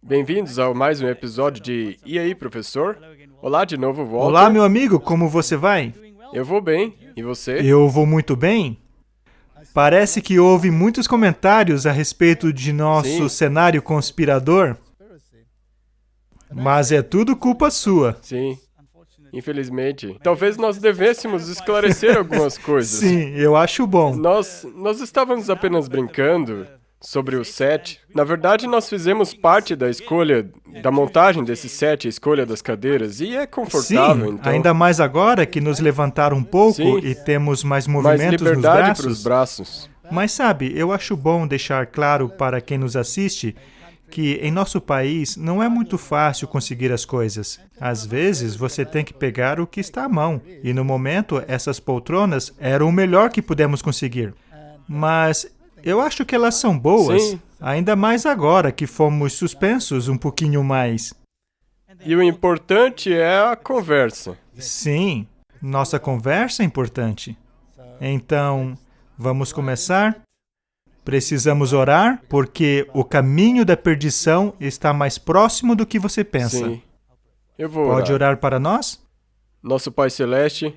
Bem-vindos a mais um episódio de E aí, professor? Olá de novo, Walter. Olá, meu amigo, como você vai? Eu vou bem. E você? Eu vou muito bem. Parece que houve muitos comentários a respeito de nosso cenário conspirador, mas é tudo culpa sua. Sim, infelizmente. Talvez nós devêssemos esclarecer algumas coisas. Sim, eu acho bom. Nós estávamos apenas brincando sobre o set. Na verdade, nós fizemos parte da escolha, da montagem desse set, a escolha das cadeiras, e é confortável, Sim, então. ainda mais agora que nos levantaram um pouco Sim. e temos mais Mais movimentos nos liberdade para os braços. braços. Mas sabe, eu acho bom deixar claro para quem nos assiste que em nosso país não é muito fácil conseguir as coisas. Às vezes, você tem que pegar o que está à mão. E no momento, essas poltronas eram o melhor que pudemos conseguir. Mas eu acho que elas são boas, Sim. ainda mais agora que fomos suspensos um pouquinho mais. E o importante é a conversa. Sim, nossa conversa é importante. Então, vamos começar? Precisamos orar, porque o caminho da perdição está mais próximo do que você pensa. Sim. Eu vou Pode orar para nós? Nosso Pai Celeste,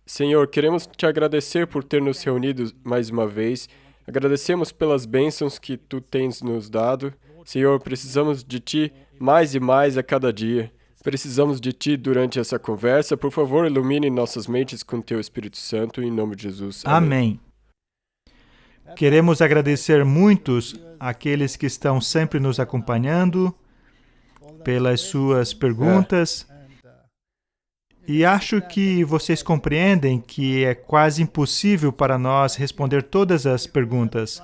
Senhor, queremos te agradecer por ter nos reunido mais uma vez. Agradecemos pelas bênçãos que tu tens nos dado. Senhor, precisamos de ti mais e mais a cada dia. Precisamos de ti durante essa conversa. Por favor, ilumine nossas mentes com teu Espírito Santo, em nome de Jesus. Amém. Queremos agradecer muitos àqueles que estão sempre nos acompanhando, pelas suas perguntas. E acho que vocês compreendem que é quase impossível para nós responder todas as perguntas.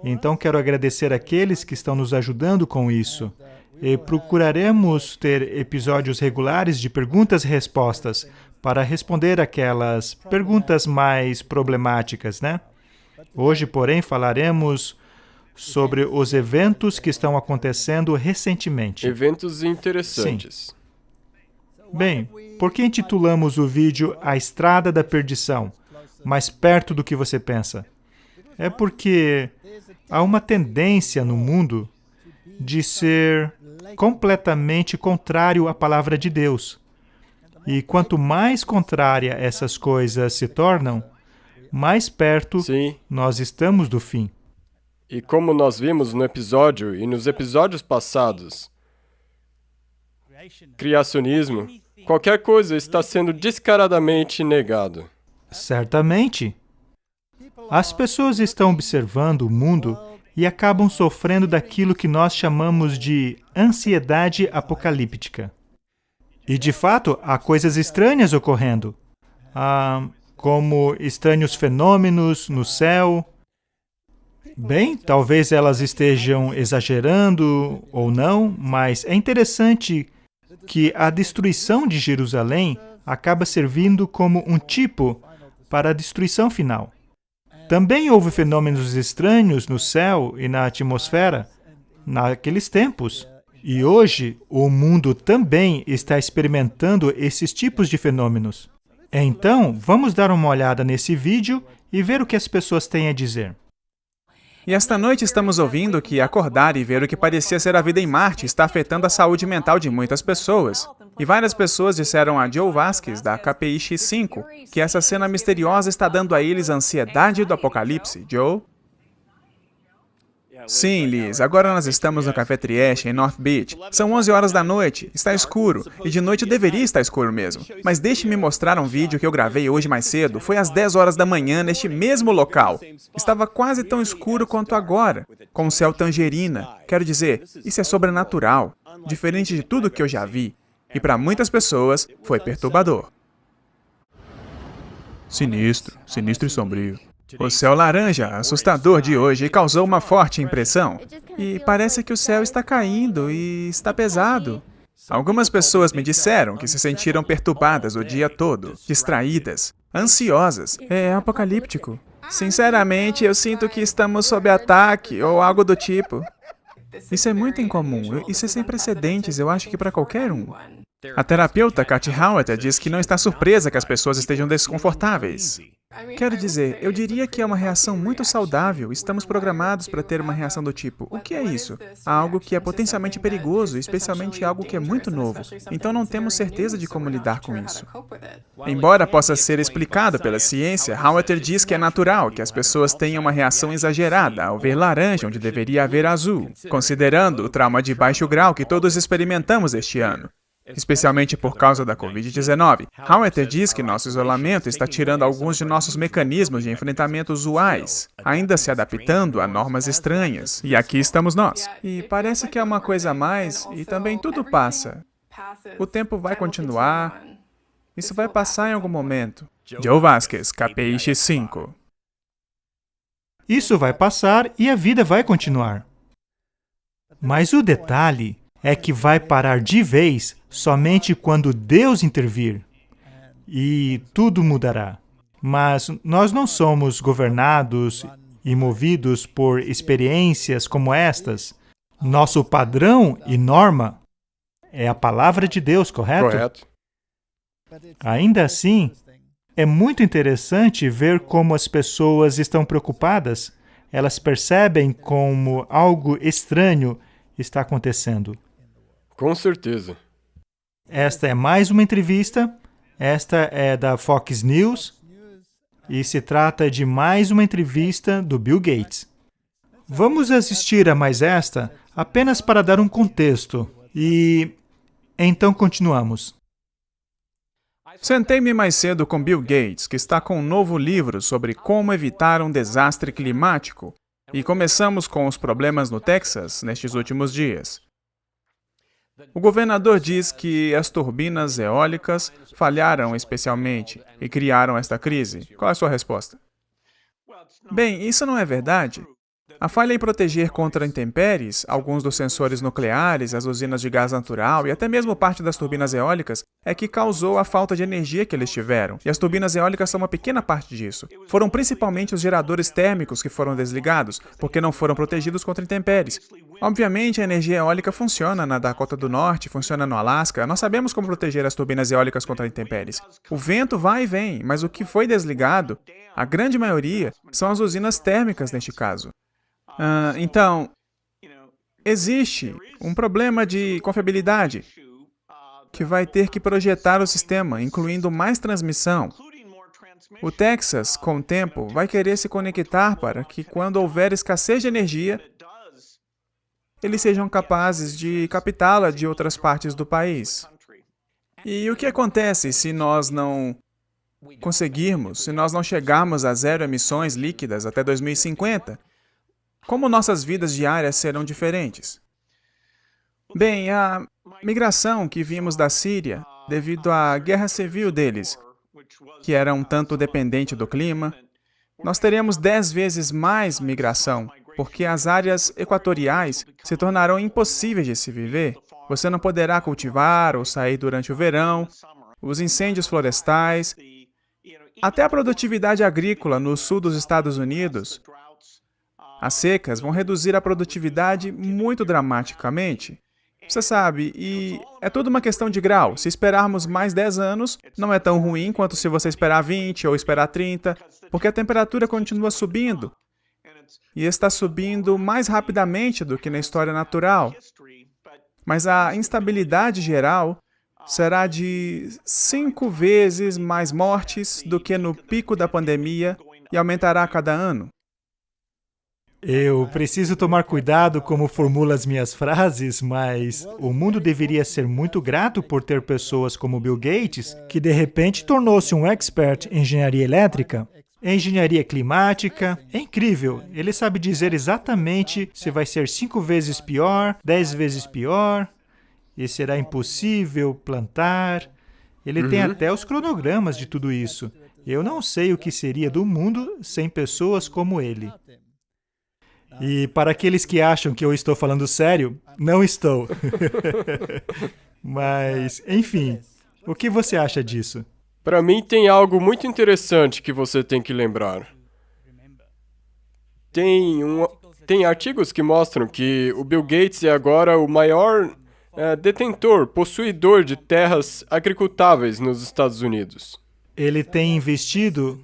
Então, quero agradecer àqueles que estão nos ajudando com isso. E procuraremos ter episódios regulares de perguntas e respostas para responder aquelas perguntas mais problemáticas, né? Hoje, porém, falaremos sobre os eventos que estão acontecendo recentemente. Eventos interessantes. Bem, por que intitulamos o vídeo A Estrada da Perdição? Mais perto do que você pensa. É porque há uma tendência no mundo de ser completamente contrário à palavra de Deus. E quanto mais contrária essas coisas se tornam, mais perto nós estamos do fim. E como nós vimos no episódio e nos episódios passados, criacionismo, qualquer coisa está sendo descaradamente negado. Certamente. As pessoas estão observando o mundo e acabam sofrendo daquilo que nós chamamos de ansiedade apocalíptica. E, de fato, há coisas estranhas ocorrendo. Como estranhos fenômenos no céu. Bem, talvez elas estejam exagerando ou não, mas é interessante que a destruição de Jerusalém acaba servindo como um tipo para a destruição final. Também houve fenômenos estranhos no céu e na atmosfera naqueles tempos. E hoje, o mundo também está experimentando esses tipos de fenômenos. Então, vamos dar uma olhada nesse vídeo e ver o que as pessoas têm a dizer. E esta noite estamos ouvindo que acordar e ver o que parecia ser a vida em Marte está afetando a saúde mental de muitas pessoas. E várias pessoas disseram a Joe Vasquez, da KPI X5, que essa cena misteriosa está dando a eles a ansiedade do apocalipse. Joe? Sim, Liz. Agora nós estamos no Café Trieste, em North Beach. São 11 horas da noite. Está escuro. E de noite deveria estar escuro mesmo. Mas deixe-me mostrar um vídeo que eu gravei hoje mais cedo. Foi às 10 horas da manhã, neste mesmo local. Estava quase tão escuro quanto agora, com o céu tangerina. Quero dizer, isso é sobrenatural. Diferente de tudo que eu já vi. E para muitas pessoas, foi perturbador. Sinistro. Sinistro e sombrio. O céu laranja, assustador de hoje, causou uma forte impressão. E parece que o céu está caindo e está pesado. Algumas pessoas me disseram que se sentiram perturbadas o dia todo, distraídas, ansiosas. É apocalíptico. Sinceramente, eu sinto que estamos sob ataque ou algo do tipo. Isso é muito incomum. Isso é sem precedentes, eu acho que para qualquer um. A terapeuta Kathy Howard diz que não está surpresa que as pessoas estejam desconfortáveis. Quero dizer, eu diria que é uma reação muito saudável. Estamos programados para ter uma reação do tipo, o que é isso? Há algo que é potencialmente perigoso, especialmente algo que é muito novo. Então não temos certeza de como lidar com isso. Embora possa ser explicado pela ciência, Haueter diz que é natural que as pessoas tenham uma reação exagerada ao ver laranja onde deveria haver azul, considerando o trauma de baixo grau que todos experimentamos este ano. Especialmente por causa da Covid-19. Haueter diz que nosso isolamento está tirando alguns de nossos mecanismos de enfrentamento usuais, ainda se adaptando a normas estranhas. E aqui estamos nós. E parece que é uma coisa a mais, e também tudo passa. O tempo vai continuar. Isso vai passar em algum momento. Joe Vasquez, KPI X5. Isso vai passar e a vida vai continuar. Mas o detalhe é que vai parar de vez somente quando Deus intervir. E tudo mudará. Mas nós não somos governados e movidos por experiências como estas. Nosso padrão e norma é a palavra de Deus, correto? Correto. Ainda assim, é muito interessante ver como as pessoas estão preocupadas. Elas percebem como algo estranho está acontecendo. Com certeza. Esta é mais uma entrevista. Esta é da Fox News. E se trata de mais uma entrevista do Bill Gates. Vamos assistir a mais esta apenas para dar um contexto. E então continuamos. Sentei-me mais cedo com Bill Gates, que está com um novo livro sobre como evitar um desastre climático. E começamos com os problemas no Texas nestes últimos dias. O governador diz que as turbinas eólicas falharam especialmente e criaram esta crise. Qual é a sua resposta? Bem, isso não é verdade. A falha em proteger contra intempéries, alguns dos sensores nucleares, as usinas de gás natural e até mesmo parte das turbinas eólicas é que causou a falta de energia que eles tiveram. E as turbinas eólicas são uma pequena parte disso. Foram principalmente os geradores térmicos que foram desligados, porque não foram protegidos contra intempéries. Obviamente, a energia eólica funciona na Dakota do Norte, funciona no Alasca. Nós sabemos como proteger as turbinas eólicas contra intempéries. O vento vai e vem, mas o que foi desligado, a grande maioria, são as usinas térmicas neste caso. Então, existe um problema de confiabilidade que vai ter que projetar o sistema, incluindo mais transmissão. O Texas, com o tempo, vai querer se conectar para que, quando houver escassez de energia, eles sejam capazes de captá-la de outras partes do país. E o que acontece se nós não conseguirmos, se nós não chegarmos a zero emissões líquidas até 2050? Como nossas vidas diárias serão diferentes? Bem, a migração que vimos da Síria, devido à guerra civil deles, que era um tanto dependente do clima, nós teremos 10 vezes mais migração, porque as áreas equatoriais se tornarão impossíveis de se viver. Você não poderá cultivar ou sair durante o verão, os incêndios florestais, até a produtividade agrícola no sul dos Estados Unidos. As secas vão reduzir a produtividade muito dramaticamente. Você sabe, e é tudo uma questão de grau. Se esperarmos mais 10 anos, não é tão ruim quanto se você esperar 20 ou esperar 30, porque a temperatura continua subindo. E está subindo mais rapidamente do que na história natural. Mas a instabilidade geral será de 5 vezes mais mortes do que no pico da pandemia e aumentará a cada ano. Eu preciso tomar cuidado como formulo as minhas frases, mas o mundo deveria ser muito grato por ter pessoas como Bill Gates, que de repente tornou-se um expert em engenharia elétrica, engenharia climática. É incrível, ele sabe dizer exatamente se vai ser 5 vezes pior, 10 vezes pior, e será impossível plantar. Ele tem até os cronogramas de tudo isso. Eu não sei o que seria do mundo sem pessoas como ele. E para aqueles que acham que eu estou falando sério, não estou. Mas, enfim, o que você acha disso? Para mim, tem algo muito interessante que você tem que lembrar. Tem artigos que mostram que o Bill Gates é agora o maior detentor, possuidor de terras agricultáveis nos Estados Unidos. Ele tem investido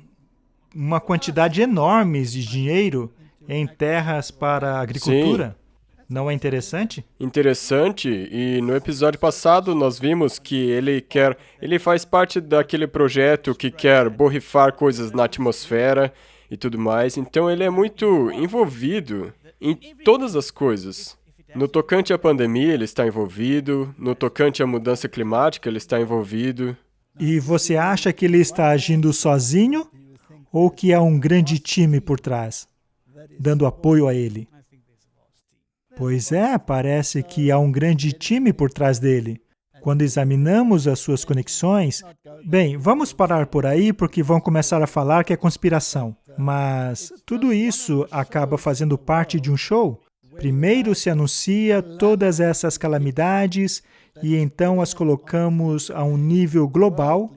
uma quantidade enorme de dinheiro em terras para a agricultura. Não é interessante? Interessante, e no episódio passado nós vimos que ele faz parte daquele projeto que quer borrifar coisas na atmosfera e tudo mais, então ele é muito envolvido em todas as coisas. No tocante à pandemia, ele está envolvido, no tocante à mudança climática, ele está envolvido. E você acha que ele está agindo sozinho ou que há um grande time por trás, dando apoio a ele? Pois é, parece que há um grande time por trás dele. Quando examinamos as suas conexões... Bem, vamos parar por aí porque vão começar a falar que é conspiração. Mas tudo isso acaba fazendo parte de um show. Primeiro se anuncia todas essas calamidades e então as colocamos a um nível global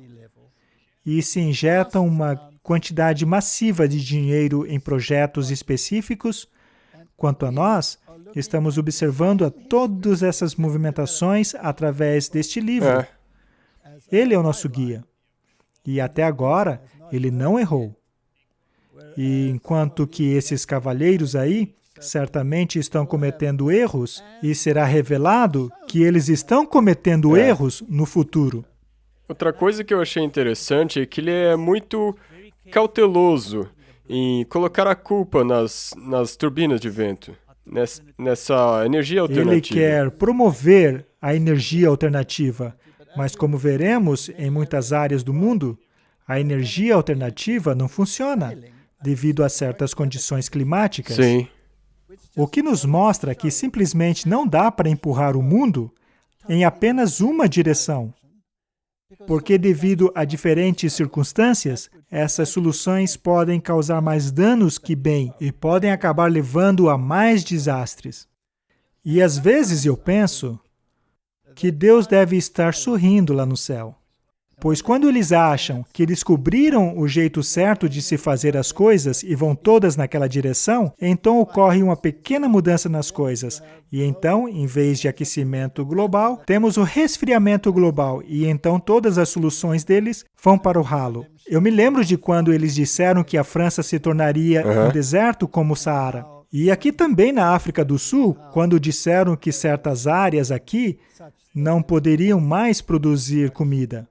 e se injeta uma quantidade massiva de dinheiro em projetos específicos. Quanto a nós, estamos observando a todas essas movimentações através deste livro. Ele é o nosso guia. E até agora, ele não errou. E enquanto que esses cavalheiros aí certamente estão cometendo erros, e será revelado que eles estão cometendo erros no futuro. Outra coisa que eu achei interessante é que ele é muito cauteloso em colocar a culpa nas turbinas de vento, nessa energia alternativa. Ele quer promover a energia alternativa, mas como veremos em muitas áreas do mundo, a energia alternativa não funciona devido a certas condições climáticas. Sim. O que nos mostra que simplesmente não dá para empurrar o mundo em apenas uma direção. Porque devido a diferentes circunstâncias, essas soluções podem causar mais danos que bem e podem acabar levando a mais desastres. E às vezes eu penso que Deus deve estar sorrindo lá no céu. Pois quando eles acham que descobriram o jeito certo de se fazer as coisas e vão todas naquela direção, então ocorre uma pequena mudança nas coisas. E então, em vez de aquecimento global, temos o resfriamento global. E então todas as soluções deles vão para o ralo. Eu me lembro de quando eles disseram que a França se tornaria um deserto como o Saara. E aqui também na África do Sul, quando disseram que certas áreas aqui não poderiam mais produzir comida.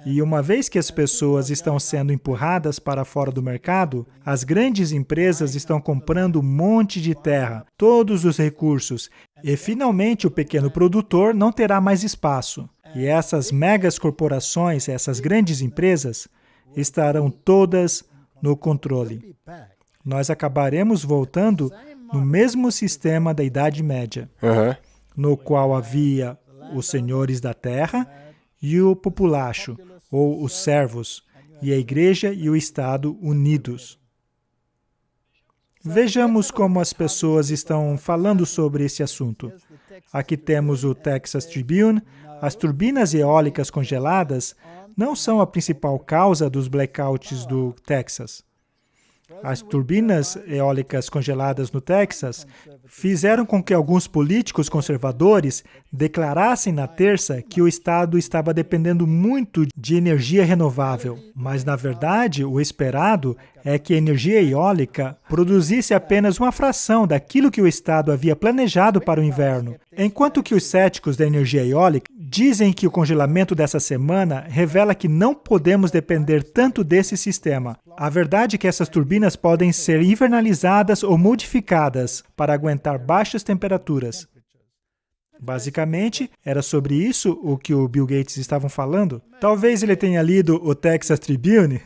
E uma vez que as pessoas estão sendo empurradas para fora do mercado, as grandes empresas estão comprando um monte de terra, todos os recursos, e finalmente o pequeno produtor não terá mais espaço. E essas megas corporações, essas grandes empresas, estarão todas no controle. Nós acabaremos voltando no mesmo sistema da Idade Média, no qual havia os senhores da terra e o populacho, ou os servos, e a igreja e o Estado unidos. Vejamos como as pessoas estão falando sobre esse assunto. Aqui temos o Texas Tribune. As turbinas eólicas congeladas não são a principal causa dos blackouts do Texas. As turbinas eólicas congeladas no Texas fizeram com que alguns políticos conservadores declarassem na terça que o Estado estava dependendo muito de energia renovável. Mas, na verdade, o esperado é que a energia eólica produzisse apenas uma fração daquilo que o Estado havia planejado para o inverno. Enquanto que os céticos da energia eólica dizem que o congelamento dessa semana revela que não podemos depender tanto desse sistema. A verdade é que essas turbinas podem ser invernalizadas ou modificadas para aguentar baixas temperaturas. Basicamente, era sobre isso o que o Bill Gates estavam falando. Talvez ele tenha lido o Texas Tribune.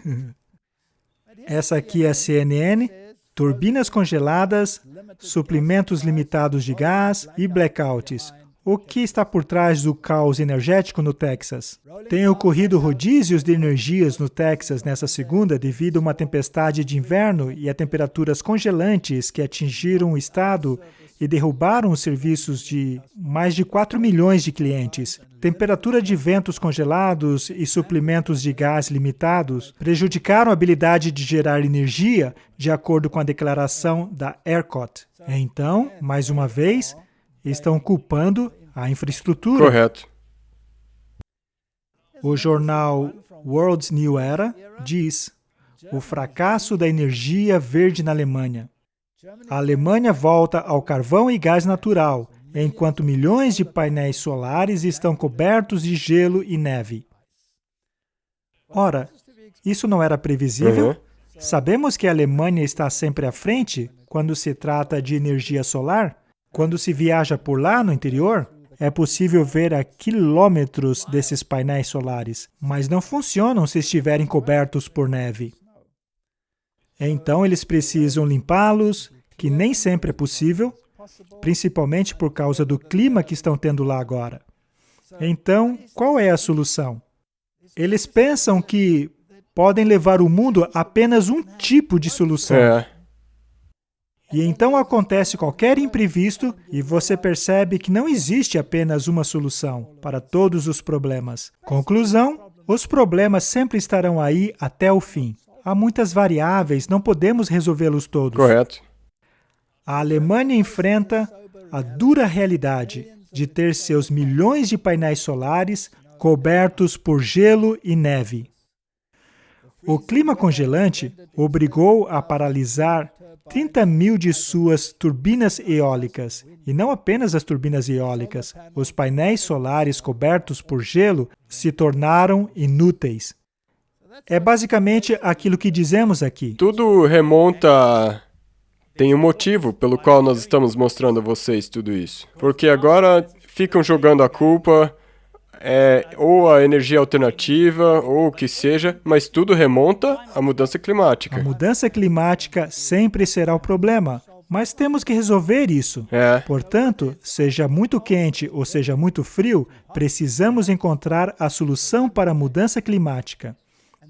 Essa aqui é a CNN, turbinas congeladas, suprimentos limitados de gás e blackouts. O que está por trás do caos energético no Texas? Tem ocorrido rodízios de energias no Texas nessa segunda devido a uma tempestade de inverno e a temperaturas congelantes que atingiram o estado e derrubaram os serviços de mais de 4 milhões de clientes. Temperatura de ventos congelados e suprimentos de gás limitados prejudicaram a habilidade de gerar energia, de acordo com a declaração da ERCOT. Então, mais uma vez, estão culpando a infraestrutura. Correto. O jornal World's New Era diz: o fracasso da energia verde na Alemanha. A Alemanha volta ao carvão e gás natural, enquanto milhões de painéis solares estão cobertos de gelo e neve. Ora, isso não era previsível? Uhum. Sabemos que a Alemanha está sempre à frente quando se trata de energia solar. Quando se viaja por lá no interior, é possível ver a quilômetros desses painéis solares, mas não funcionam se estiverem cobertos por neve. Então, eles precisam limpá-los, que nem sempre é possível, principalmente por causa do clima que estão tendo lá agora. Então, qual é a solução? Eles pensam que podem levar o mundo a apenas um tipo de solução. E então acontece qualquer imprevisto e você percebe que não existe apenas uma solução para todos os problemas. Conclusão, os problemas sempre estarão aí até o fim. Há muitas variáveis, não podemos resolvê-los todos. Correto. A Alemanha enfrenta a dura realidade de ter seus milhões de painéis solares cobertos por gelo e neve. O clima congelante obrigou a paralisar 30 mil de suas turbinas eólicas. E não apenas as turbinas eólicas. Os painéis solares cobertos por gelo se tornaram inúteis. É basicamente aquilo que dizemos aqui. Tudo remonta... Tem um motivo pelo qual nós estamos mostrando a vocês tudo isso. Porque agora ficam jogando a culpa... ou a energia alternativa, ou o que seja, mas tudo remonta à mudança climática. A mudança climática sempre será o problema, mas temos que resolver isso. Portanto, seja muito quente ou seja muito frio, precisamos encontrar a solução para a mudança climática.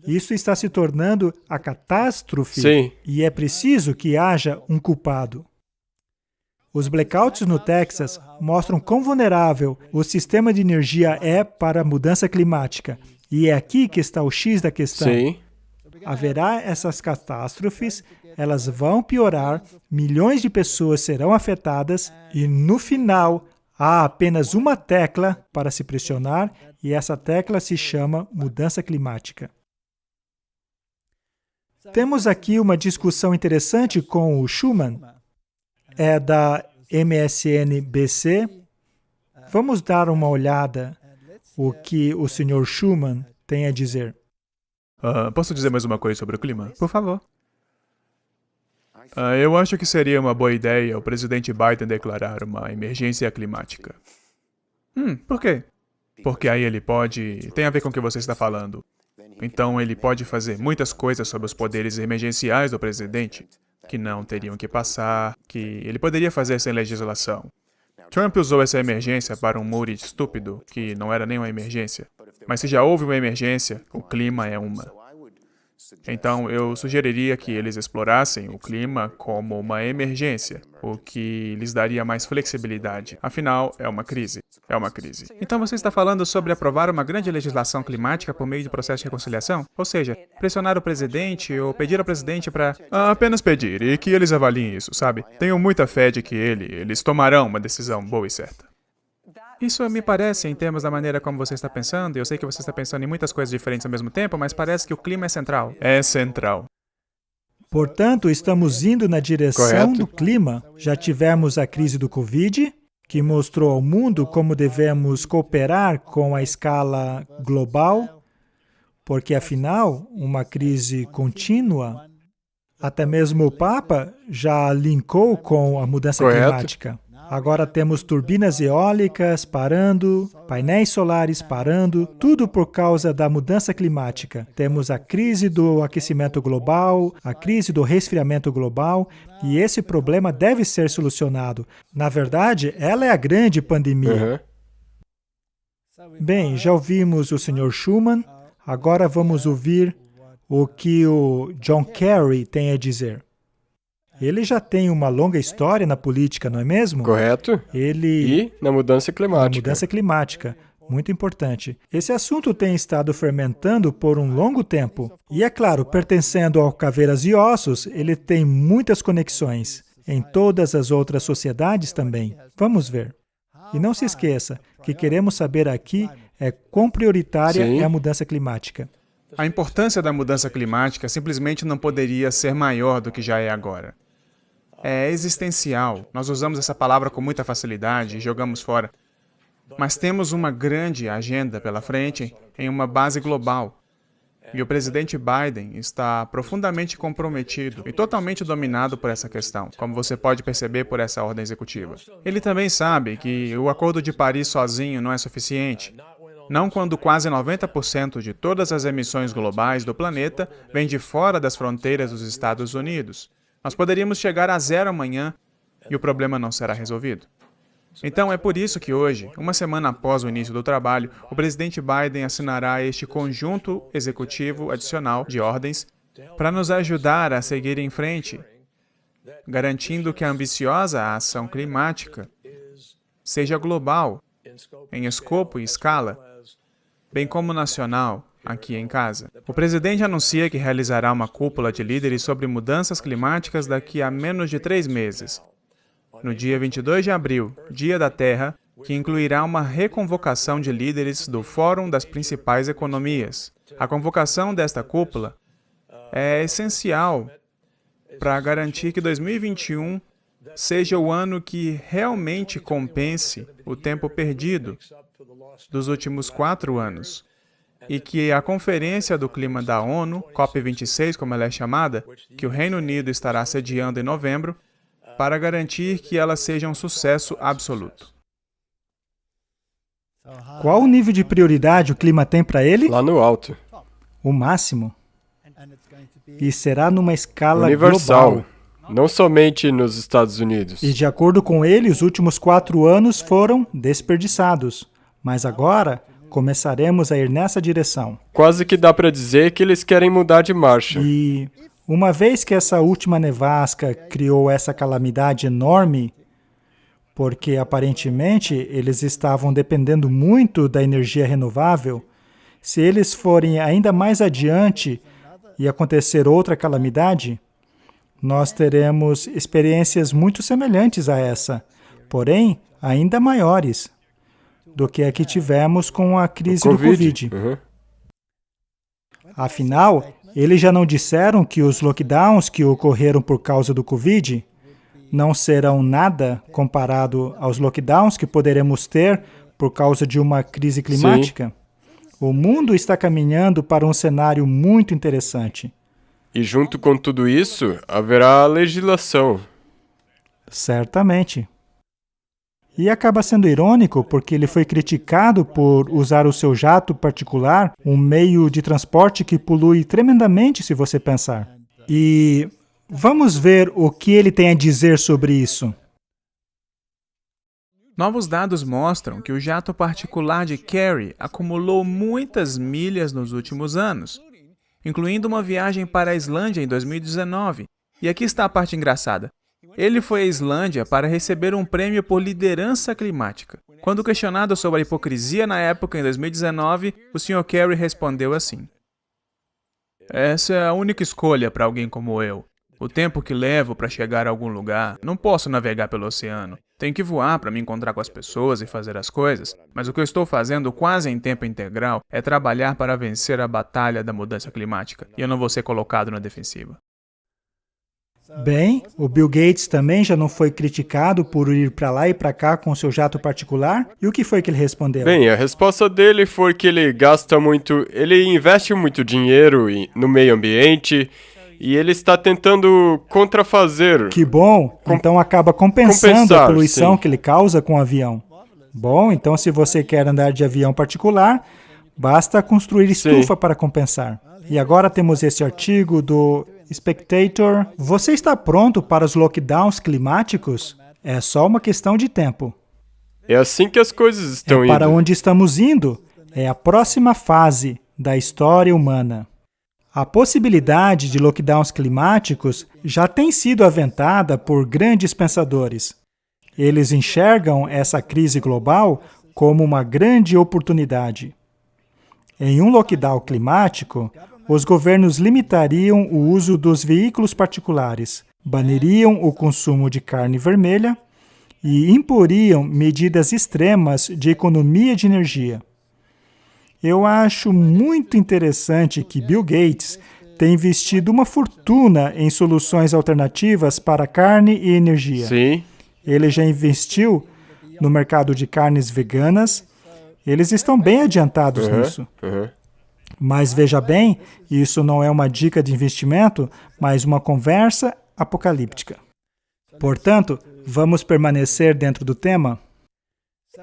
Isso está se tornando a catástrofe. Sim. E é preciso que haja um culpado. Os blackouts no Texas mostram quão vulnerável o sistema de energia é para a mudança climática. E é aqui que está o X da questão. Sim. Haverá essas catástrofes, elas vão piorar, milhões de pessoas serão afetadas e, no final, há apenas uma tecla para se pressionar e essa tecla se chama mudança climática. Temos aqui uma discussão interessante com o Schuman. É da MSNBC. Vamos dar uma olhada o que o Sr. Schuman tem a dizer. Posso dizer mais uma coisa sobre o clima? Por favor. Eu acho que seria uma boa ideia o presidente Biden declarar uma emergência climática. Por quê? Porque aí ele pode... Tem a ver com o que você está falando. Então ele pode fazer muitas coisas sobre os poderes emergenciais do presidente que não teriam que passar, que ele poderia fazer sem legislação. Trump usou essa emergência para um muro estúpido, que não era nem uma emergência. Mas se já houve uma emergência, o clima é uma. Então, eu sugeriria que eles explorassem o clima como uma emergência, o que lhes daria mais flexibilidade. Afinal, é uma crise. É uma crise. Então, você está falando sobre aprovar uma grande legislação climática por meio de processo de reconciliação? Ou seja, pressionar o presidente ou pedir ao presidente para... apenas pedir e que eles avaliem isso, sabe? Tenho muita fé de que eles tomarão uma decisão boa e certa. Isso me parece, em termos da maneira como você está pensando, e eu sei que você está pensando em muitas coisas diferentes ao mesmo tempo, mas parece que o clima é central. É central. Portanto, estamos indo na direção Correto. do clima. Já tivemos a crise do Covid, que mostrou ao mundo como devemos cooperar com a escala global, porque, afinal, uma crise contínua, até mesmo o Papa já linkou com a mudança Correto. climática. Agora temos turbinas eólicas parando, painéis solares parando, tudo por causa da mudança climática. Temos a crise do aquecimento global, a crise do resfriamento global, e esse problema deve ser solucionado. Na verdade, ela é a grande pandemia. Bem, já ouvimos o Sr. Schuman, agora vamos ouvir o que o John Kerry tem a dizer. Ele já tem uma longa história na política, não é mesmo? Correto. E na mudança climática. Na mudança climática. Muito importante. Esse assunto tem estado fermentando por um longo tempo. E, é claro, pertencendo ao Caveiras e Ossos, ele tem muitas conexões. Em todas as outras sociedades também. Vamos ver. E não se esqueça, que queremos saber aqui é quão prioritária Sim. é a mudança climática. A importância da mudança climática simplesmente não poderia ser maior do que já é agora. É existencial. Nós usamos essa palavra com muita facilidade e jogamos fora. Mas temos uma grande agenda pela frente em uma base global. E o presidente Biden está profundamente comprometido e totalmente dominado por essa questão, como você pode perceber por essa ordem executiva. Ele também sabe que o Acordo de Paris sozinho não é suficiente. Não quando quase 90% de todas as emissões globais do planeta vêm de fora das fronteiras dos Estados Unidos. Nós poderíamos chegar a zero amanhã e o problema não será resolvido. Então, é por isso que hoje, uma semana após o início do trabalho, o presidente Biden assinará este conjunto executivo adicional de ordens para nos ajudar a seguir em frente, garantindo que a ambiciosa ação climática seja global, em escopo e escala, bem como nacional, aqui em casa. O presidente anuncia que realizará uma cúpula de líderes sobre mudanças climáticas daqui a menos de 3 meses. No dia 22 de abril, Dia da Terra, que incluirá uma reconvocação de líderes do Fórum das Principais Economias. A convocação desta cúpula é essencial para garantir que 2021 seja o ano que realmente compense o tempo perdido dos últimos 4 anos e que a Conferência do Clima da ONU, COP26, como ela é chamada, que o Reino Unido estará sediando em novembro, para garantir que ela seja um sucesso absoluto. Qual o nível de prioridade o clima tem para ele? Lá no alto. O máximo. E será numa escala Universal. global. Não somente nos Estados Unidos. E de acordo com ele, os últimos 4 anos foram desperdiçados. Mas agora, começaremos a ir nessa direção. Quase que dá para dizer que eles querem mudar de marcha. E uma vez que essa última nevasca criou essa calamidade enorme, porque aparentemente eles estavam dependendo muito da energia renovável, se eles forem ainda mais adiante e acontecer outra calamidade, nós teremos experiências muito semelhantes a essa, porém ainda maiores do que a que tivemos com a crise do Covid. Uhum. Afinal, eles já não disseram que os lockdowns que ocorreram por causa do Covid não serão nada comparado aos lockdowns que poderemos ter por causa de uma crise climática? Sim. O mundo está caminhando para um cenário muito interessante. E junto com tudo isso, haverá legislação. Certamente. E acaba sendo irônico porque ele foi criticado por usar o seu jato particular, um meio de transporte que polui tremendamente, se você pensar. E vamos ver o que ele tem a dizer sobre isso. Novos dados mostram que o jato particular de Kerry acumulou muitas milhas nos últimos anos, incluindo uma viagem para a Islândia em 2019. E aqui está a parte engraçada. Ele foi à Islândia para receber um prêmio por liderança climática. Quando questionado sobre a hipocrisia na época, em 2019, o Sr. Kerry respondeu assim: "Essa é a única escolha para alguém como eu. O tempo que levo para chegar a algum lugar, não posso navegar pelo oceano. Tenho que voar para me encontrar com as pessoas e fazer as coisas. Mas o que eu estou fazendo quase em tempo integral é trabalhar para vencer a batalha da mudança climática. E eu não vou ser colocado na defensiva." Bem, o Bill Gates também já não foi criticado por ir para lá e para cá com seu jato particular? E o que foi que ele respondeu? Bem, a resposta dele foi que ele ele investe muito dinheiro no meio ambiente e ele está tentando contrafazer. Que bom! Então acaba compensando a poluição sim, que ele causa com o avião. Bom, então se você quer andar de avião particular, basta construir estufa para compensar. E agora temos esse artigo do Spectator. Você está pronto para os lockdowns climáticos? É só uma questão de tempo. É assim que as coisas estão indo. Para onde estamos indo? É a próxima fase da história humana. A possibilidade de lockdowns climáticos já tem sido aventada por grandes pensadores. Eles enxergam essa crise global como uma grande oportunidade. Em um lockdown climático, os governos limitariam o uso dos veículos particulares, baniriam o consumo de carne vermelha e imporiam medidas extremas de economia de energia. Eu acho muito interessante que Bill Gates tem investido uma fortuna em soluções alternativas para carne e energia. Sim. Ele já investiu no mercado de carnes veganas. Eles estão bem adiantados nisso. Mas veja bem, isso não é uma dica de investimento, mas uma conversa apocalíptica. Portanto, vamos permanecer dentro do tema?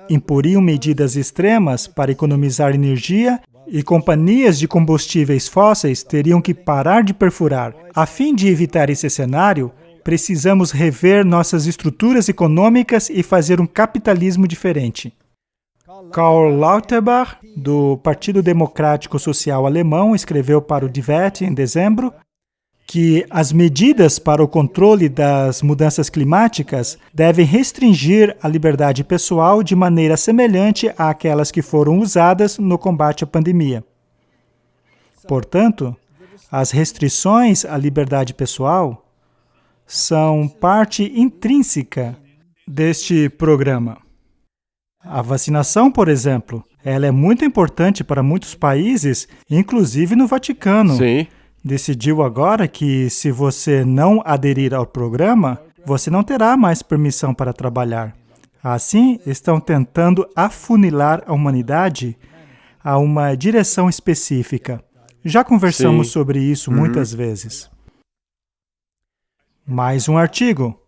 Imporiam medidas extremas para economizar energia e companhias de combustíveis fósseis teriam que parar de perfurar. A fim de evitar esse cenário, precisamos rever nossas estruturas econômicas e fazer um capitalismo diferente. Karl Lauterbach, do Partido Democrático Social Alemão, escreveu para o Die Welt em dezembro que as medidas para o controle das mudanças climáticas devem restringir a liberdade pessoal de maneira semelhante àquelas que foram usadas no combate à pandemia. Portanto, as restrições à liberdade pessoal são parte intrínseca deste programa. A vacinação, por exemplo, ela é muito importante para muitos países, inclusive no Vaticano. Sim. Decidiu agora que, se você não aderir ao programa, você não terá mais permissão para trabalhar. Assim, estão tentando afunilar a humanidade a uma direção específica. Já conversamos sobre isso muitas vezes. Mais um artigo.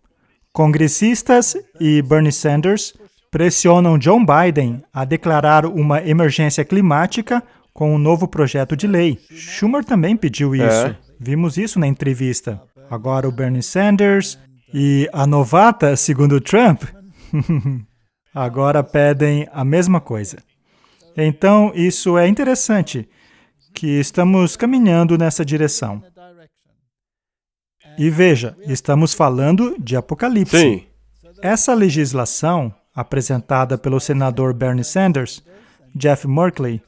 Congressistas e Bernie Sanders pressionam John Biden a declarar uma emergência climática com um novo projeto de lei. Schumer também pediu isso. Vimos isso na entrevista. Agora o Bernie Sanders e a novata, segundo Trump, agora pedem a mesma coisa. Então, isso é interessante, que estamos caminhando nessa direção. E veja, estamos falando de Apocalipse. Sim. Essa legislação, apresentada pelo senador Bernie Sanders, Jeff Merkley,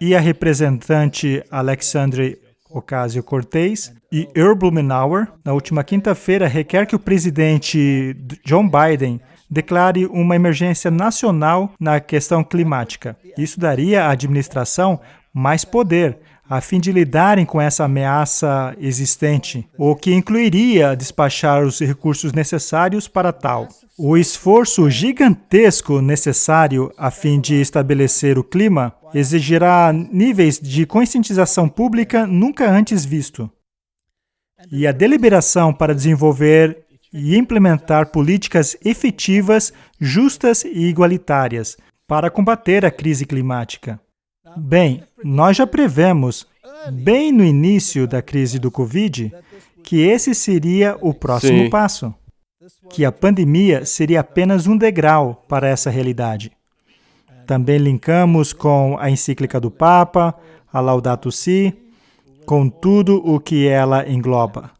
e a representante Alexandria Ocasio-Cortez e Earl Blumenauer, na última quinta-feira, requer que o presidente John Biden declare uma emergência nacional na questão climática. Isso daria à administração mais poder, a fim de lidarem com essa ameaça existente, o que incluiria despachar os recursos necessários para tal. O esforço gigantesco necessário a fim de estabelecer o clima exigirá níveis de conscientização pública nunca antes visto. E a deliberação para desenvolver e implementar políticas efetivas, justas e igualitárias para combater a crise climática. Bem, nós já prevemos, bem no início da crise do Covid, que esse seria o próximo passo, que a pandemia seria apenas um degrau para essa realidade. Também linkamos com a encíclica do Papa, a Laudato Si, com tudo o que ela engloba.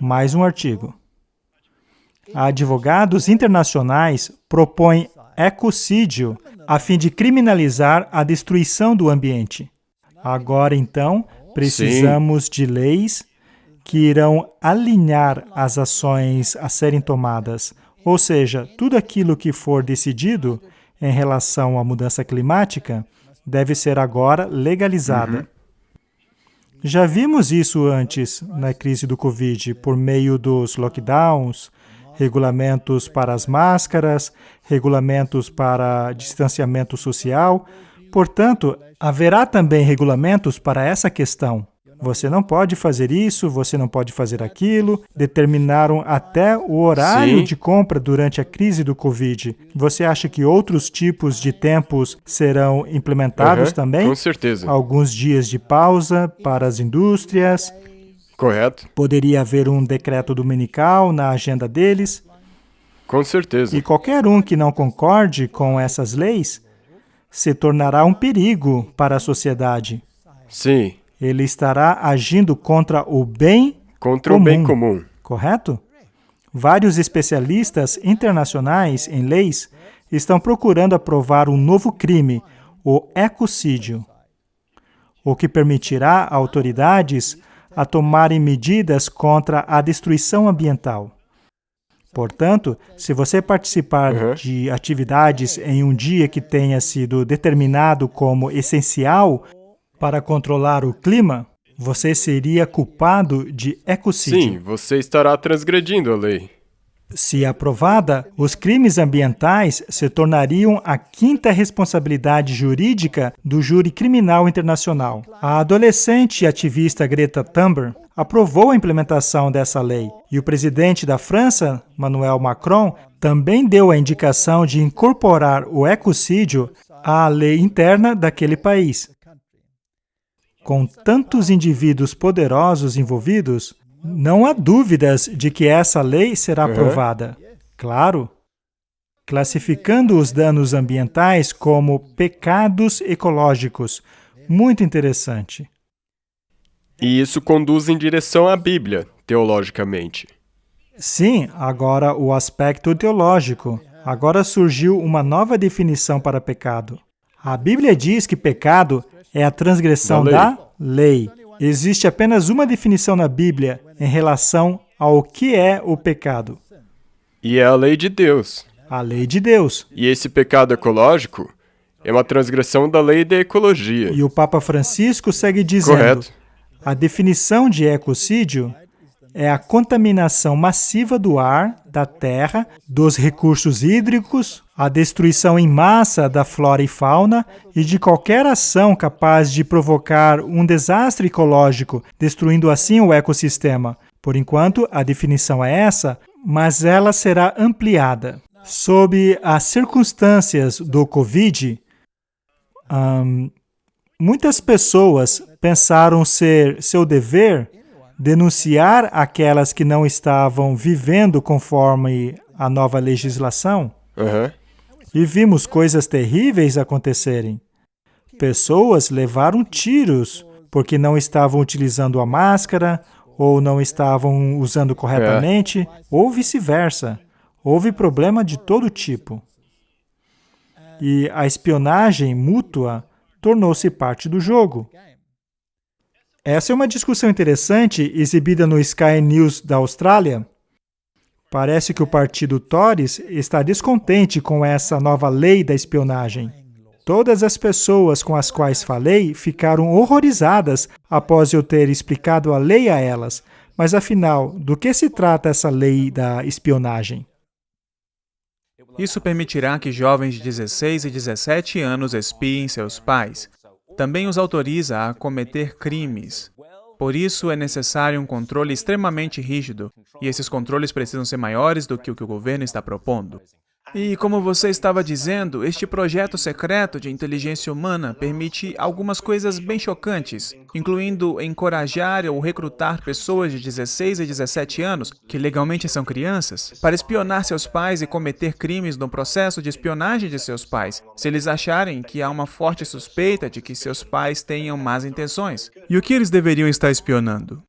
Mais um artigo. Advogados internacionais propõem ecocídio a fim de criminalizar a destruição do ambiente. Agora, então, precisamos de leis que irão alinhar as ações a serem tomadas, ou seja, tudo aquilo que for decidido em relação à mudança climática deve ser agora legalizada. Já vimos isso antes na crise do Covid, por meio dos lockdowns, regulamentos para as máscaras, regulamentos para distanciamento social. Portanto, haverá também regulamentos para essa questão. Você não pode fazer isso, você não pode fazer aquilo. Determinaram até o horário de compra durante a crise do Covid. Você acha que outros tipos de tempos serão implementados também? Com certeza. Alguns dias de pausa para as indústrias. Correto. Poderia haver um decreto dominical na agenda deles. Com certeza. E qualquer um que não concorde com essas leis se tornará um perigo para a sociedade. Sim. Ele estará agindo contra o bem Contra comum. o bem comum. Correto? Vários especialistas internacionais em leis estão procurando aprovar um novo crime, o ecocídio, o que permitirá a autoridades a tomarem medidas contra a destruição ambiental. Portanto, se você participar de atividades em um dia que tenha sido determinado como essencial para controlar o clima, você seria culpado de ecocídio. Sim, você estará transgredindo a lei. Se aprovada, os crimes ambientais se tornariam a quinta responsabilidade jurídica do júri criminal internacional. A adolescente e ativista Greta Thunberg aprovou a implementação dessa lei, e o presidente da França, Emmanuel Macron, também deu a indicação de incorporar o ecocídio à lei interna daquele país. Com tantos indivíduos poderosos envolvidos, não há dúvidas de que essa lei será aprovada. Claro, classificando os danos ambientais como pecados ecológicos. Muito interessante. E isso conduz em direção à Bíblia, teologicamente. Sim, agora o aspecto teológico. Agora surgiu uma nova definição para pecado. A Bíblia diz que pecado é a transgressão da lei. Existe apenas uma definição na Bíblia em relação ao que é o pecado. E é a lei de Deus. A lei de Deus. E esse pecado ecológico é uma transgressão da lei da ecologia. E o Papa Francisco segue dizendo, Correto. A definição de ecocídio é a contaminação massiva do ar, da terra, dos recursos hídricos, a destruição em massa da flora e fauna e de qualquer ação capaz de provocar um desastre ecológico, destruindo assim o ecossistema. Por enquanto, a definição é essa, mas ela será ampliada. Sob as circunstâncias do Covid, muitas pessoas pensaram ser seu dever denunciar aquelas que não estavam vivendo conforme a nova legislação. E vimos coisas terríveis acontecerem. Pessoas levaram tiros porque não estavam utilizando a máscara ou não estavam usando corretamente, ou vice-versa. Houve problema de todo tipo. E a espionagem mútua tornou-se parte do jogo. Essa é uma discussão interessante exibida no Sky News da Austrália. Parece que o partido Tories está descontente com essa nova lei da espionagem. Todas as pessoas com as quais falei ficaram horrorizadas após eu ter explicado a lei a elas. Mas afinal, do que se trata essa lei da espionagem? Isso permitirá que jovens de 16 e 17 anos espiem seus pais. Também os autoriza a cometer crimes. Por isso, é necessário um controle extremamente rígido, e esses controles precisam ser maiores do que o governo está propondo. E, como você estava dizendo, este projeto secreto de inteligência humana permite algumas coisas bem chocantes, incluindo encorajar ou recrutar pessoas de 16 e 17 anos, que legalmente são crianças, para espionar seus pais e cometer crimes no processo de espionagem de seus pais, se eles acharem que há uma forte suspeita de que seus pais tenham más intenções. E o que eles deveriam estar espionando?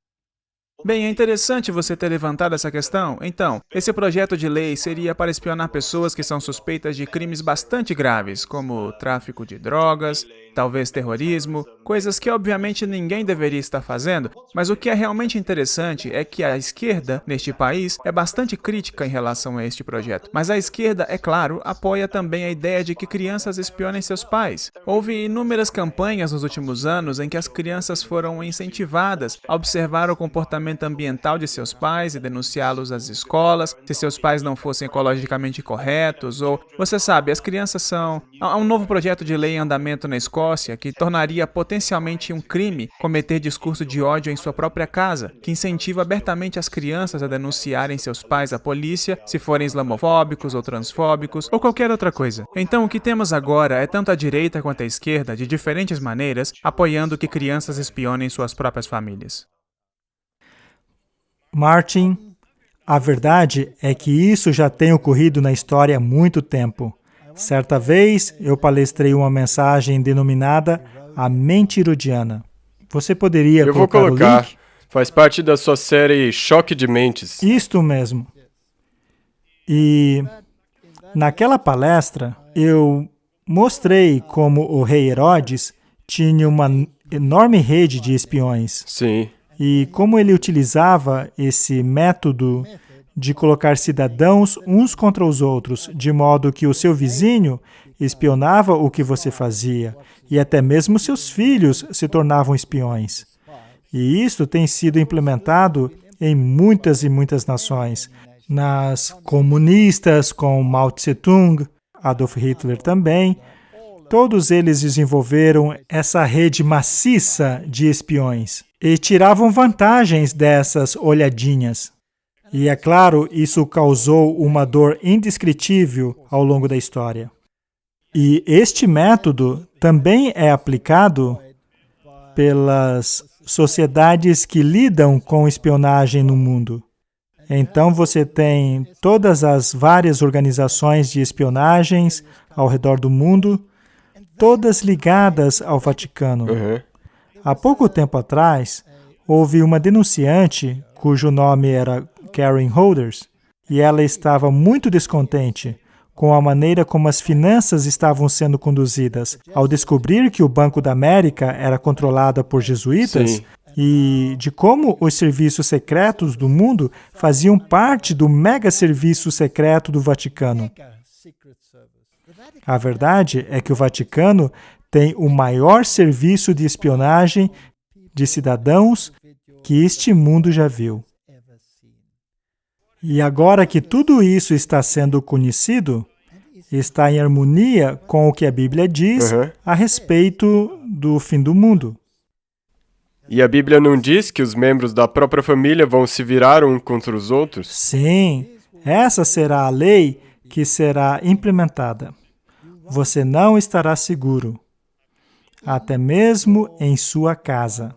Bem, é interessante você ter levantado essa questão. Então, esse projeto de lei seria para espionar pessoas que são suspeitas de crimes bastante graves, como tráfico de drogas, talvez terrorismo, coisas que obviamente ninguém deveria estar fazendo, mas o que é realmente interessante é que a esquerda, neste país, é bastante crítica em relação a este projeto. Mas a esquerda, é claro, apoia também a ideia de que crianças espionem seus pais. Houve inúmeras campanhas nos últimos anos em que as crianças foram incentivadas a observar o comportamento ambiental de seus pais e denunciá-los às escolas, se seus pais não fossem ecologicamente corretos, ou, você sabe, as crianças são... Há um novo projeto de lei em andamento na Escócia que tornaria potencialmente um crime cometer discurso de ódio em sua própria casa, que incentiva abertamente as crianças a denunciarem seus pais à polícia se forem islamofóbicos ou transfóbicos ou qualquer outra coisa. Então, o que temos agora é tanto a direita quanto a esquerda, de diferentes maneiras, apoiando que crianças espionem suas próprias famílias. Martin, a verdade é que isso já tem ocorrido na história há muito tempo. Certa vez, eu palestrei uma mensagem denominada A Mente Herodiana. Você poderia Eu vou colocar o colocar. link? Faz parte da sua série Choque de Mentes. Isto mesmo. E naquela palestra, eu mostrei como o rei Herodes tinha uma enorme rede de espiões. Sim. E como ele utilizava esse método de colocar cidadãos uns contra os outros, de modo que o seu vizinho espionava o que você fazia, e até mesmo seus filhos se tornavam espiões. E isso tem sido implementado em muitas e muitas nações. Nas comunistas, com Mao Tse-tung, Adolf Hitler também, todos eles desenvolveram essa rede maciça de espiões e tiravam vantagens dessas olhadinhas. E, é claro, isso causou uma dor indescritível ao longo da história. E este método também é aplicado pelas sociedades que lidam com espionagem no mundo. Então, você tem todas as várias organizações de espionagens ao redor do mundo, todas ligadas ao Vaticano. Há pouco tempo atrás, houve uma denunciante, cujo nome era Karen Holders, e ela estava muito descontente com a maneira como as finanças estavam sendo conduzidas, ao descobrir que o Banco da América era controlado por jesuítas. Sim. E de como os serviços secretos do mundo faziam parte do mega serviço secreto do Vaticano. A verdade é que o Vaticano tem o maior serviço de espionagem de cidadãos que este mundo já viu. E agora que tudo isso está sendo conhecido, está em harmonia com o que a Bíblia diz a respeito do fim do mundo. E a Bíblia não diz que os membros da própria família vão se virar um contra os outros? Sim, essa será a lei que será implementada. Você não estará seguro, até mesmo em sua casa.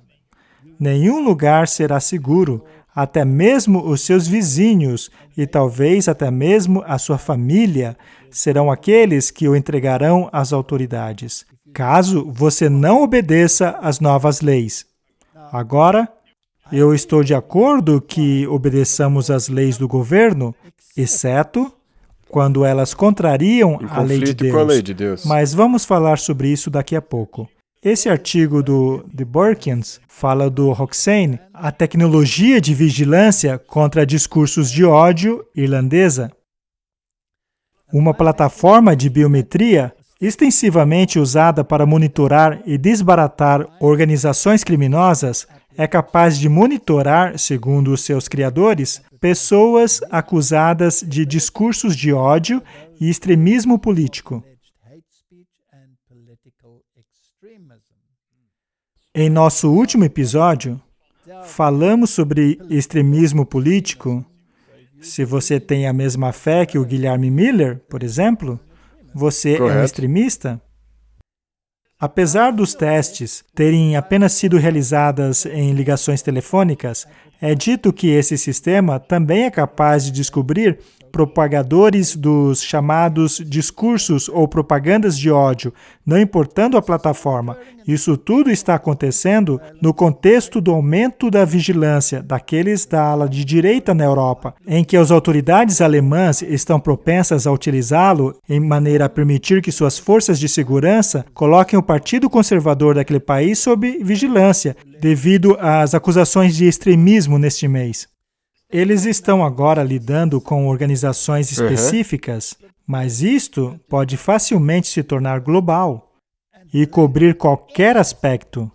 Nenhum lugar será seguro, até mesmo os seus vizinhos e talvez até mesmo a sua família serão aqueles que o entregarão às autoridades, caso você não obedeça às novas leis. Agora, eu estou de acordo que obedeçamos às leis do governo, exceto quando elas contrariam a lei de Deus. Com a lei de Deus. Mas vamos falar sobre isso daqui a pouco. Esse artigo de Burkins fala do Hoxane, a tecnologia de vigilância contra discursos de ódio irlandesa. Uma plataforma de biometria extensivamente usada para monitorar e desbaratar organizações criminosas, é capaz de monitorar, segundo os seus criadores, pessoas acusadas de discursos de ódio e extremismo político. Em nosso último episódio, falamos sobre extremismo político. Se você tem a mesma fé que o Guilherme Miller, por exemplo, você Correto. é um extremista? Apesar dos testes terem apenas sido realizadas em ligações telefônicas, é dito que esse sistema também é capaz de descobrir propagadores dos chamados discursos ou propagandas de ódio, não importando a plataforma. Isso tudo está acontecendo no contexto do aumento da vigilância daqueles da ala de direita na Europa, em que as autoridades alemãs estão propensas a utilizá-lo em maneira a permitir que suas forças de segurança coloquem o Partido Conservador daquele país sob vigilância, devido às acusações de extremismo neste mês. Eles estão agora lidando com organizações específicas, mas isto pode facilmente se tornar global e cobrir qualquer aspecto.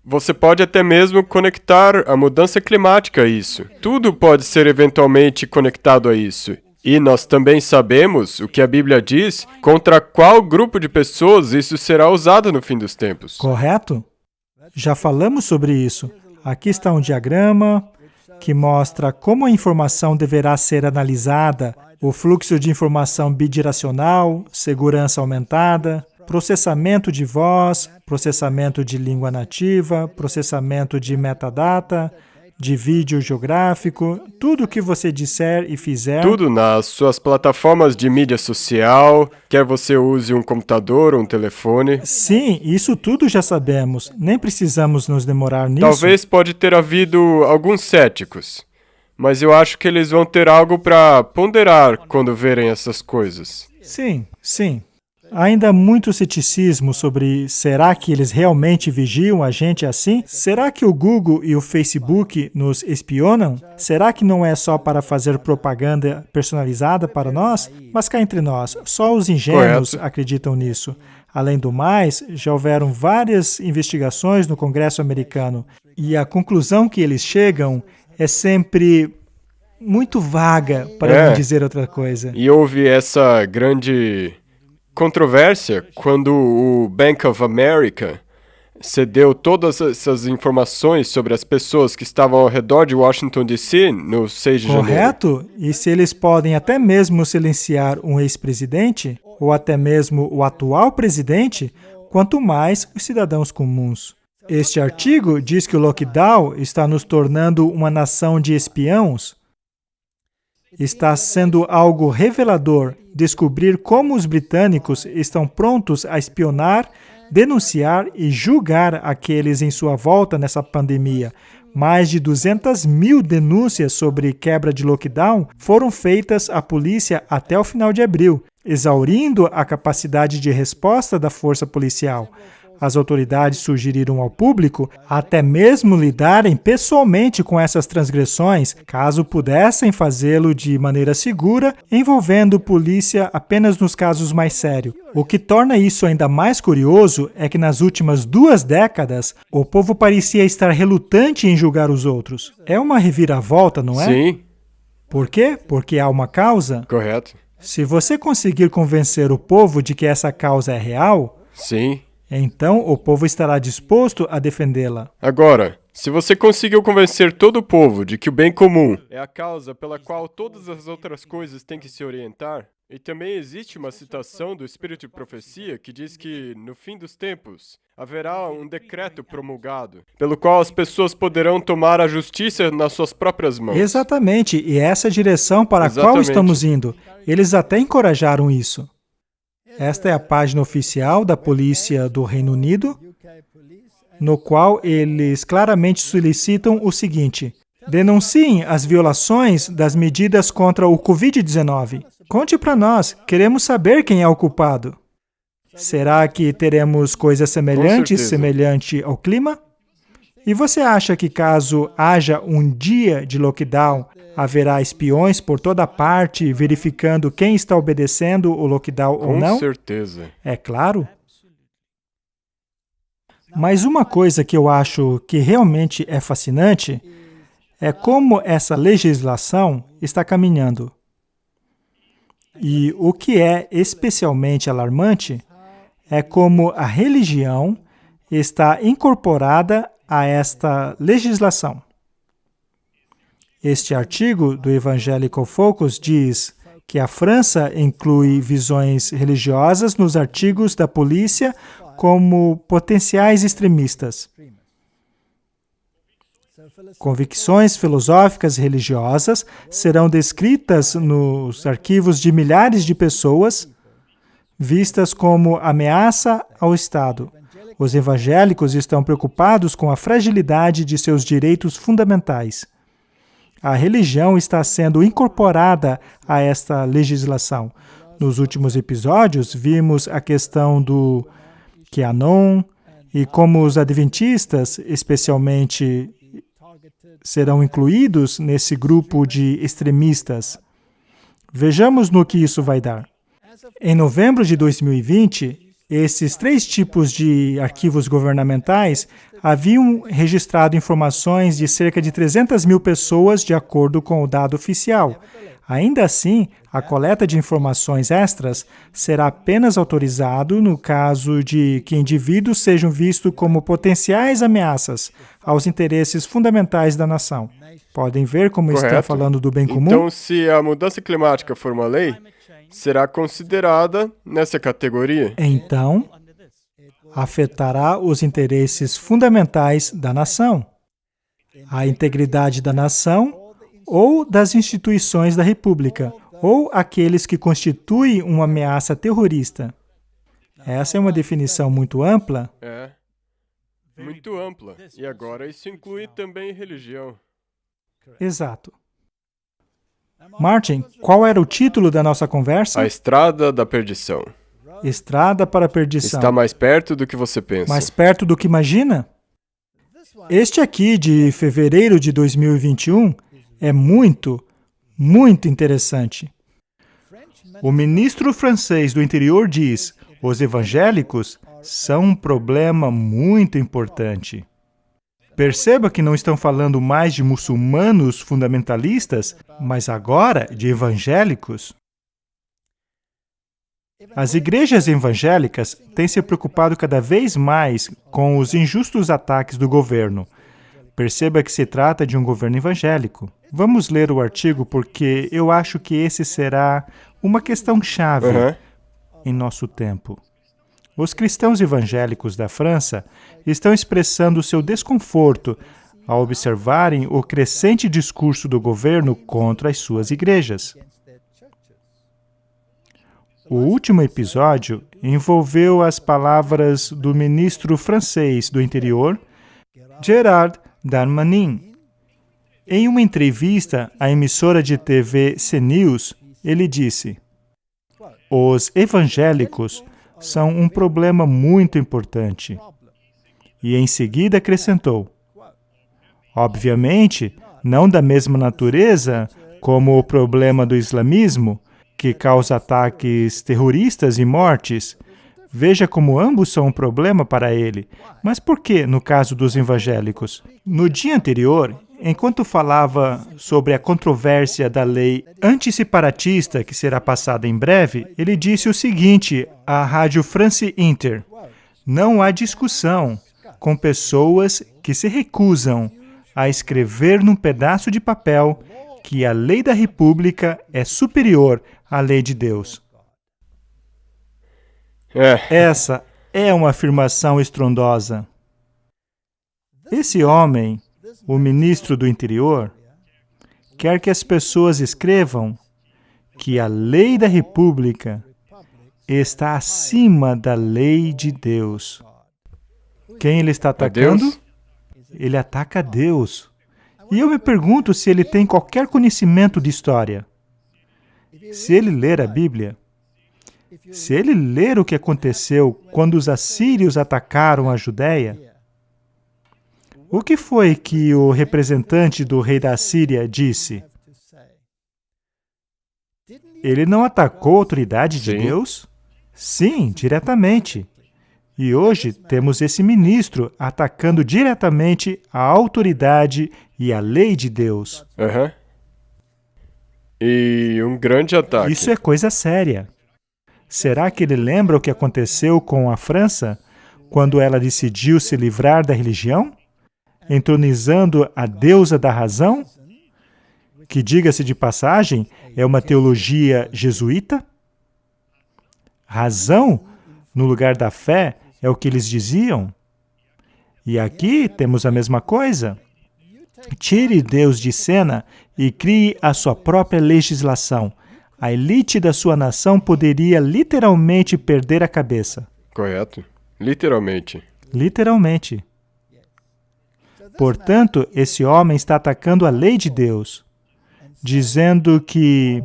Você pode até mesmo conectar a mudança climática a isso. Tudo pode ser eventualmente conectado a isso. E nós também sabemos o que a Bíblia diz, contra qual grupo de pessoas isso será usado no fim dos tempos. Correto? Já falamos sobre isso. Aqui está um diagrama que mostra como a informação deverá ser analisada, o fluxo de informação bidirecional, segurança aumentada, processamento de voz, processamento de língua nativa, processamento de metadata, de vídeo geográfico, tudo o que você disser e fizer. Tudo nas suas plataformas de mídia social, quer você use um computador ou um telefone. Sim, isso tudo já sabemos. Nem precisamos nos demorar nisso. Talvez pode ter havido alguns céticos, mas eu acho que eles vão ter algo para ponderar quando verem essas coisas. Sim. Há ainda muito ceticismo sobre será que eles realmente vigiam a gente assim? Será que o Google e o Facebook nos espionam? Será que não é só para fazer propaganda personalizada para nós? Mas cá entre nós, só os ingênuos Correto. acreditam nisso. Além do mais, já houveram várias investigações no Congresso americano e a conclusão que eles chegam é sempre muito vaga, para não dizer outra coisa. E houve essa grande controvérsia quando o Bank of America cedeu todas essas informações sobre as pessoas que estavam ao redor de Washington, D.C. no 6 de janeiro. Correto? E se eles podem até mesmo silenciar um ex-presidente, ou até mesmo o atual presidente, quanto mais os cidadãos comuns. Este artigo diz que o lockdown está nos tornando uma nação de espiões. Está sendo algo revelador descobrir como os britânicos estão prontos a espionar, denunciar e julgar aqueles em sua volta nessa pandemia. Mais de 200.000 denúncias sobre quebra de lockdown foram feitas à polícia até o final de abril, exaurindo a capacidade de resposta da força policial. As autoridades sugeriram ao público até mesmo lidarem pessoalmente com essas transgressões, caso pudessem fazê-lo de maneira segura, envolvendo polícia apenas nos casos mais sérios. O que torna isso ainda mais curioso é que nas últimas 2 décadas, o povo parecia estar relutante em julgar os outros. É uma reviravolta, não é? Sim, Por quê? Porque há uma causa. correto. Se você conseguir convencer o povo de que essa causa é real, Sim. então o povo estará disposto a defendê-la. Agora, se você conseguiu convencer todo o povo de que o bem comum é a causa pela qual todas as outras coisas têm que se orientar, e também existe uma citação do Espírito de Profecia que diz que, no fim dos tempos, haverá um decreto promulgado, pelo qual as pessoas poderão tomar a justiça nas suas próprias mãos. Exatamente, e essa é a direção para a qual Exatamente. estamos indo. Eles até encorajaram isso. Esta é a página oficial da polícia do Reino Unido, no qual eles claramente solicitam o seguinte: denunciem as violações das medidas contra o Covid-19. Conte para nós, queremos saber quem é o culpado. Será que teremos coisas semelhantes, certeza. semelhante ao clima? E você acha que caso haja um dia de lockdown, haverá espiões por toda parte verificando quem está obedecendo o lockdown ou Com não? certeza. É claro. Mas uma coisa que eu acho que realmente é fascinante é como essa legislação está caminhando. E o que é especialmente alarmante é como a religião está incorporada a esta legislação. Este artigo do Evangelical Focus diz que a França inclui visões religiosas nos artigos da polícia como potenciais extremistas. Convicções filosóficas e religiosas serão descritas nos arquivos de milhares de pessoas, vistas como ameaça ao Estado. Os evangélicos estão preocupados com a fragilidade de seus direitos fundamentais. A religião está sendo incorporada a esta legislação. Nos últimos episódios, vimos a questão do QAnon e como os adventistas, especialmente, serão incluídos nesse grupo de extremistas. Vejamos no que isso vai dar. Em novembro de 2020, esses 3 tipos de arquivos governamentais haviam registrado informações de cerca de 300.000 pessoas de acordo com o dado oficial. Ainda assim, a coleta de informações extras será apenas autorizado no caso de que indivíduos sejam vistos como potenciais ameaças aos interesses fundamentais da nação. Podem ver como estão Correto. falando do bem comum? Então, se a mudança climática for uma lei, será considerada nessa categoria. Então, afetará os interesses fundamentais da nação, a integridade da nação ou das instituições da República, ou aqueles que constituem uma ameaça terrorista. Essa é uma definição muito ampla. É. Muito ampla. E agora isso inclui também religião. Exato. Martin, qual era o título da nossa conversa? A Estrada da Perdição. Estrada para a perdição. Está mais perto do que você pensa. Mais perto do que imagina? Este aqui, de fevereiro de 2021, é muito interessante. O ministro francês do interior diz: os evangélicos são um problema muito importante. Perceba que não estão falando mais de muçulmanos fundamentalistas, mas agora de evangélicos. As igrejas evangélicas têm se preocupado cada vez mais com os injustos ataques do governo. Perceba que se trata de um governo evangélico. Vamos ler o artigo porque eu acho que esse será uma questão-chave em nosso tempo. Os cristãos evangélicos da França estão expressando seu desconforto ao observarem o crescente discurso do governo contra as suas igrejas. O último episódio envolveu as palavras do ministro francês do interior, Gérald Darmanin. Em uma entrevista à emissora de TV CNews, ele disse: os evangélicos são um problema muito importante. E em seguida acrescentou: obviamente, não da mesma natureza como o problema do islamismo, que causa ataques terroristas e mortes. Veja como ambos são um problema para ele. Mas por que, no caso dos evangélicos? No dia anterior, enquanto falava sobre a controvérsia da lei antisseparatista que será passada em breve, ele disse o seguinte à Rádio France Inter: não há discussão com pessoas que se recusam a escrever num pedaço de papel que a lei da República é superior à lei de Deus. Essa é uma afirmação estrondosa. Esse homem, o ministro do interior, quer que as pessoas escrevam que a lei da República está acima da lei de Deus. Quem ele está atacando? Ele ataca a Deus. E eu me pergunto se ele tem qualquer conhecimento de história. Se ele ler a Bíblia, se ele ler o que aconteceu quando os assírios atacaram a Judéia, o que foi que o representante do rei da Síria disse? Ele não atacou a autoridade de Deus? Sim, diretamente. E hoje temos esse ministro atacando diretamente a autoridade e a lei de Deus. E um grande ataque. Isso é coisa séria. Será que ele lembra o que aconteceu com a França quando ela decidiu se livrar da religião, entronizando a deusa da razão, que, diga-se de passagem, é uma teologia jesuíta? Razão, no lugar da fé, é o que eles diziam. E aqui temos a mesma coisa. Tire Deus de cena e crie a sua própria legislação. A elite da sua nação poderia literalmente perder a cabeça. Correto. Literalmente. Literalmente. Portanto, esse homem está atacando a lei de Deus, dizendo que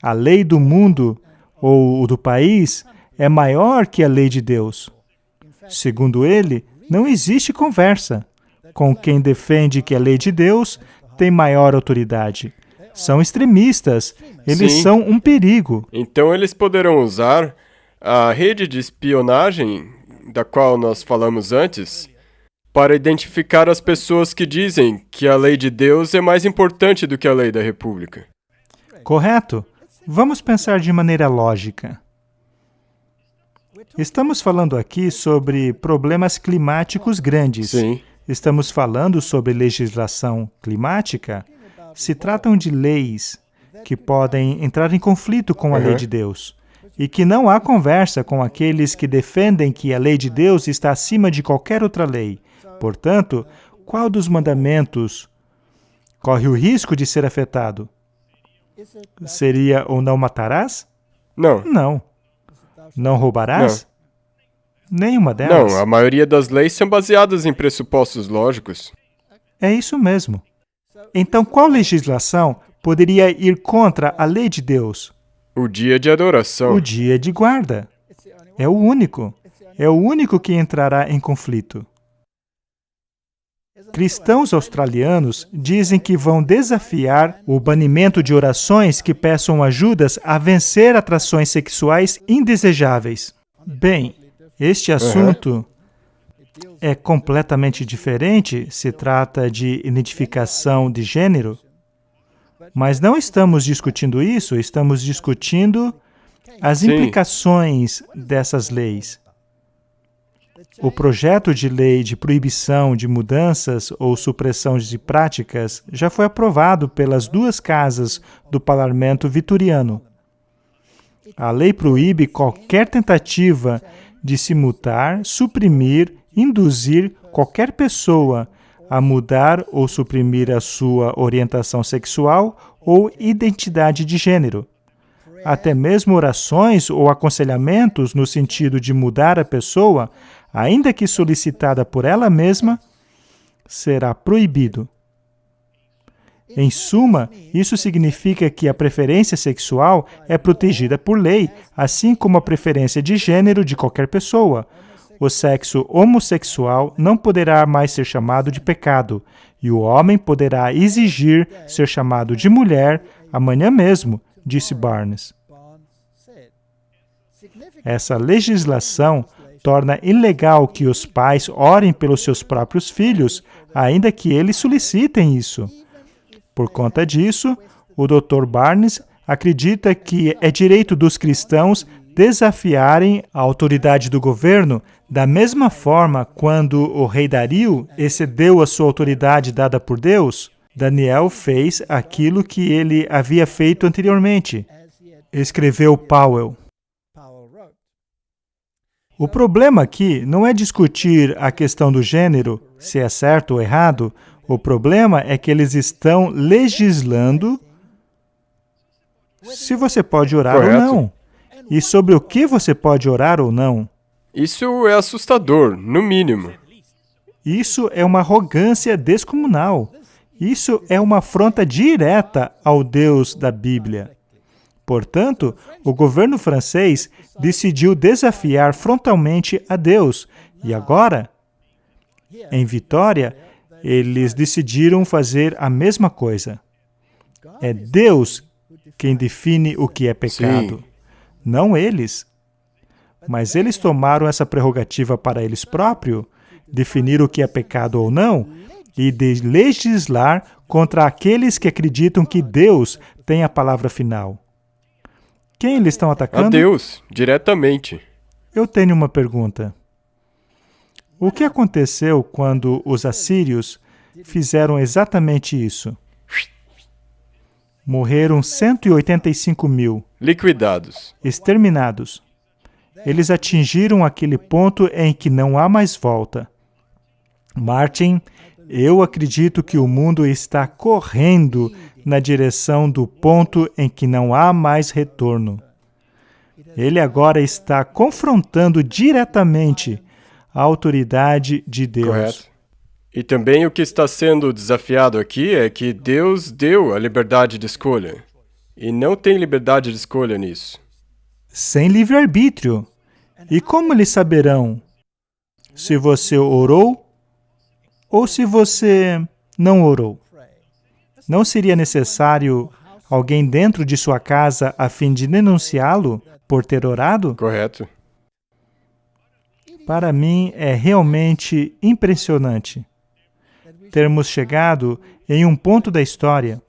a lei do mundo ou do país é maior que a lei de Deus. Segundo ele, não existe conversa com quem defende que a lei de Deus tem maior autoridade. São extremistas. Eles são um perigo. Então eles poderão usar a rede de espionagem da qual nós falamos antes para identificar as pessoas que dizem que a lei de Deus é mais importante do que a lei da República. Correto. Vamos pensar de maneira lógica. Estamos falando aqui sobre problemas climáticos grandes. Sim. Estamos falando sobre legislação climática. Se tratam de leis que podem entrar em conflito com a lei de Deus e que não há conversa com aqueles que defendem que a lei de Deus está acima de qualquer outra lei. Portanto, qual dos mandamentos corre o risco de ser afetado? Seria o não matarás? Não. Não. Não roubarás? Nenhuma delas. Não, a maioria das leis são baseadas em pressupostos lógicos. É isso mesmo. Então, qual legislação poderia ir contra a lei de Deus? O dia de adoração. O dia de guarda. É o único. É o único que entrará em conflito. Cristãos australianos dizem que vão desafiar o banimento de orações que peçam ajudas a vencer atrações sexuais indesejáveis. Bem, este assunto é completamente diferente, se trata de identificação de gênero, mas não estamos discutindo isso, estamos discutindo as implicações dessas leis. O projeto de lei de proibição de mudanças ou supressão de práticas já foi aprovado pelas duas casas do parlamento vitoriano. A lei proíbe qualquer tentativa de se mutar, suprimir, induzir qualquer pessoa a mudar ou suprimir a sua orientação sexual ou identidade de gênero. Até mesmo orações ou aconselhamentos no sentido de mudar a pessoa, ainda que solicitada por ela mesma, será proibido. Em suma, isso significa que a preferência sexual é protegida por lei, assim como a preferência de gênero de qualquer pessoa. O sexo homossexual não poderá mais ser chamado de pecado, e o homem poderá exigir ser chamado de mulher amanhã mesmo, disse Barnes. Essa legislação torna ilegal que os pais orem pelos seus próprios filhos, ainda que eles solicitem isso. Por conta disso, o Dr. Barnes acredita que é direito dos cristãos desafiarem a autoridade do governo da mesma forma quando o rei Dario excedeu a sua autoridade dada por Deus. Daniel fez aquilo que ele havia feito anteriormente, escreveu Powell. O problema aqui não é discutir a questão do gênero, se é certo ou errado. O problema é que eles estão legislando se você pode orar ou não, e sobre o que você pode orar ou não. Isso é assustador, no mínimo. Isso é uma arrogância descomunal. Isso é uma afronta direta ao Deus da Bíblia. Portanto, o governo francês decidiu desafiar frontalmente a Deus. E agora, em Vitória, eles decidiram fazer a mesma coisa. É Deus quem define o que é pecado, não eles. Mas eles tomaram essa prerrogativa para eles próprios, definir o que é pecado ou não, e de legislar contra aqueles que acreditam que Deus tem a palavra final. Quem eles estão atacando? A Deus, diretamente. Eu tenho uma pergunta. O que aconteceu quando os assírios fizeram exatamente isso? Morreram 185 mil. Liquidados. Exterminados. Eles atingiram aquele ponto em que não há mais volta. Martin, eu acredito que o mundo está correndo na direção do ponto em que não há mais retorno. Ele agora está confrontando diretamente a autoridade de Deus. Correto. E também o que está sendo desafiado aqui é que Deus deu a liberdade de escolha. E não tem liberdade de escolha nisso. Sem livre-arbítrio. E como eles saberão se você orou ou se você não orou? Não seria necessário alguém dentro de sua casa a fim de denunciá-lo por ter orado? Correto. Para mim, é realmente impressionante termos chegado em um ponto da história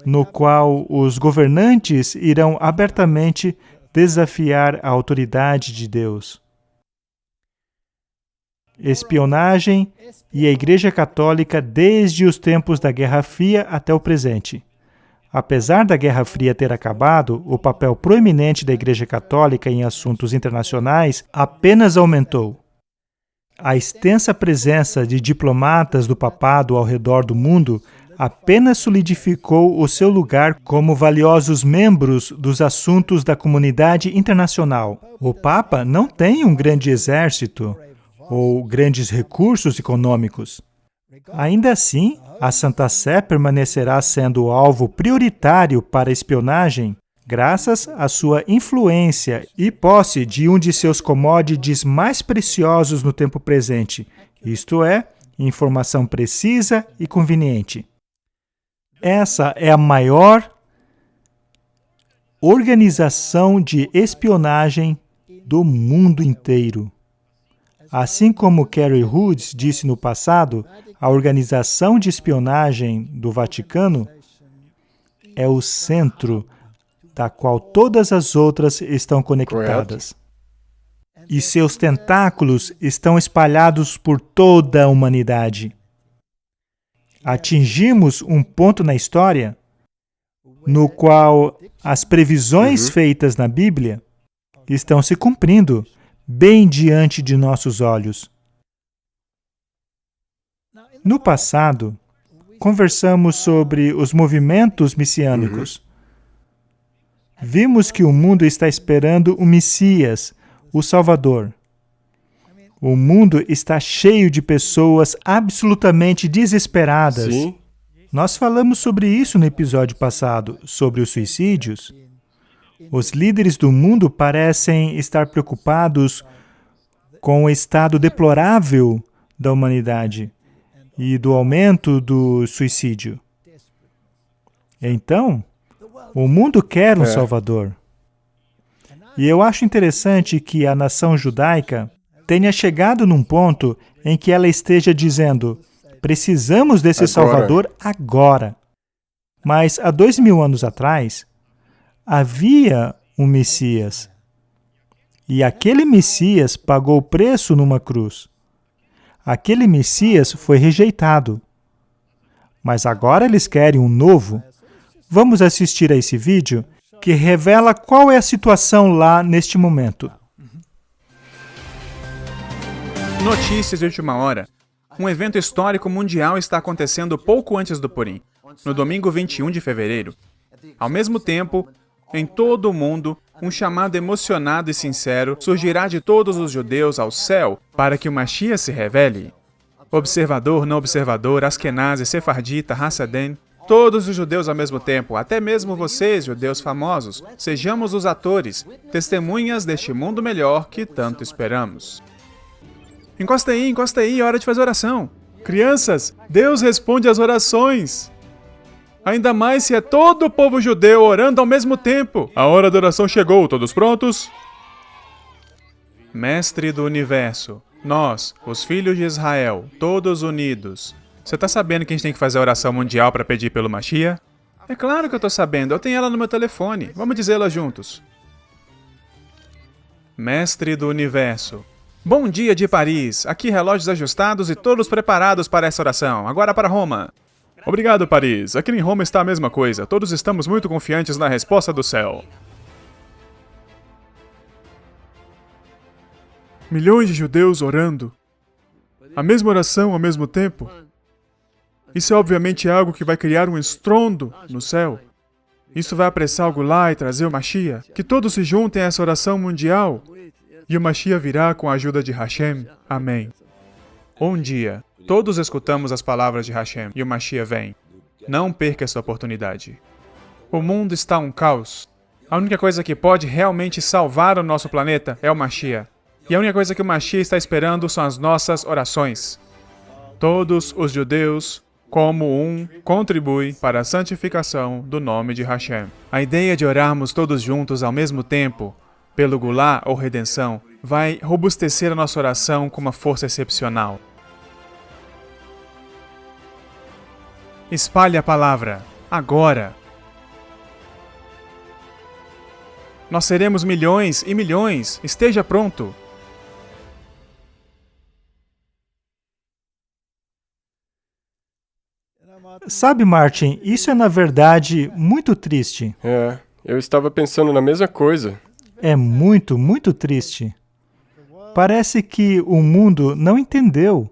no qual os governantes irão abertamente desafiar a autoridade de Deus. Espionagem e a Igreja Católica desde os tempos da Guerra Fria até o presente. Apesar da Guerra Fria ter acabado, o papel proeminente da Igreja Católica em assuntos internacionais apenas aumentou. A extensa presença de diplomatas do papado ao redor do mundo apenas solidificou o seu lugar como valiosos membros dos assuntos da comunidade internacional. O Papa não tem um grande exército ou grandes recursos econômicos. Ainda assim, a Santa Sé permanecerá sendo o alvo prioritário para espionagem, graças à sua influência e posse de um de seus commodities mais preciosos no tempo presente, isto é, informação precisa e conveniente. Essa é a maior organização de espionagem do mundo inteiro. Assim como Cary Hoods disse no passado, a organização de espionagem do Vaticano é o centro da qual todas as outras estão conectadas. E seus tentáculos estão espalhados por toda a humanidade. Atingimos um ponto na história no qual as previsões feitas na Bíblia estão se cumprindo bem diante de nossos olhos. No passado, conversamos sobre os movimentos messiânicos. Vimos que o mundo está esperando o Messias, o Salvador. O mundo está cheio de pessoas absolutamente desesperadas. Sim. Nós falamos sobre isso no episódio passado, sobre os suicídios. Os líderes do mundo parecem estar preocupados com o estado deplorável da humanidade e do aumento do suicídio. Então, o mundo quer um Salvador. E eu acho interessante que a nação judaica tenha chegado num ponto em que ela esteja dizendo: precisamos desse Salvador agora. Mas há 2000 anos atrás, havia um Messias. E aquele Messias pagou o preço numa cruz. Aquele Messias foi rejeitado. Mas agora eles querem um novo. Vamos assistir a esse vídeo que revela qual é a situação lá neste momento. Notícias de última hora. Um evento histórico mundial está acontecendo pouco antes do Purim, no domingo 21 de fevereiro. Ao mesmo tempo, em todo o mundo, um chamado emocionado e sincero surgirá de todos os judeus ao céu para que o Mashiach se revele. Observador, não observador, askenazi, sefardita, hassaden, todos os judeus ao mesmo tempo, até mesmo vocês, judeus famosos, sejamos os atores, testemunhas deste mundo melhor que tanto esperamos. Encosta aí, é hora de fazer oração. Crianças, Deus responde às orações. Ainda mais se é todo o povo judeu orando ao mesmo tempo. A hora da oração chegou, todos prontos? Mestre do Universo, nós, os filhos de Israel, todos unidos. Você tá sabendo que a gente tem que fazer a oração mundial para pedir pelo Mashiach? É claro que eu tô sabendo, eu tenho ela no meu telefone. Vamos dizê-la juntos. Mestre do Universo. Bom dia de Paris, aqui relógios ajustados e todos preparados para essa oração. Agora para Roma. Obrigado, Paris. Aqui em Roma está a mesma coisa. Todos estamos muito confiantes na resposta do céu. Milhões de judeus orando. A mesma oração ao mesmo tempo. Isso é obviamente algo que vai criar um estrondo no céu. Isso vai apressar algo lá e trazer o Mashiach. Que todos se juntem a essa oração mundial. E o Mashiach virá com a ajuda de Hashem. Amém. Um dia, todos escutamos as palavras de Hashem e o Mashiach vem. Não perca essa oportunidade. O mundo está um caos. A única coisa que pode realmente salvar o nosso planeta é o Mashiach. E a única coisa que o Mashiach está esperando são as nossas orações. Todos os judeus, como um, contribuem para a santificação do nome de Hashem. A ideia de orarmos todos juntos ao mesmo tempo, pelo Gulá ou redenção, vai robustecer a nossa oração com uma força excepcional. Espalhe a palavra, agora. Nós seremos milhões e milhões, esteja pronto. Sabe, Martin, isso é na verdade muito triste. Eu estava pensando na mesma coisa. É muito, muito triste. Parece que o mundo não entendeu.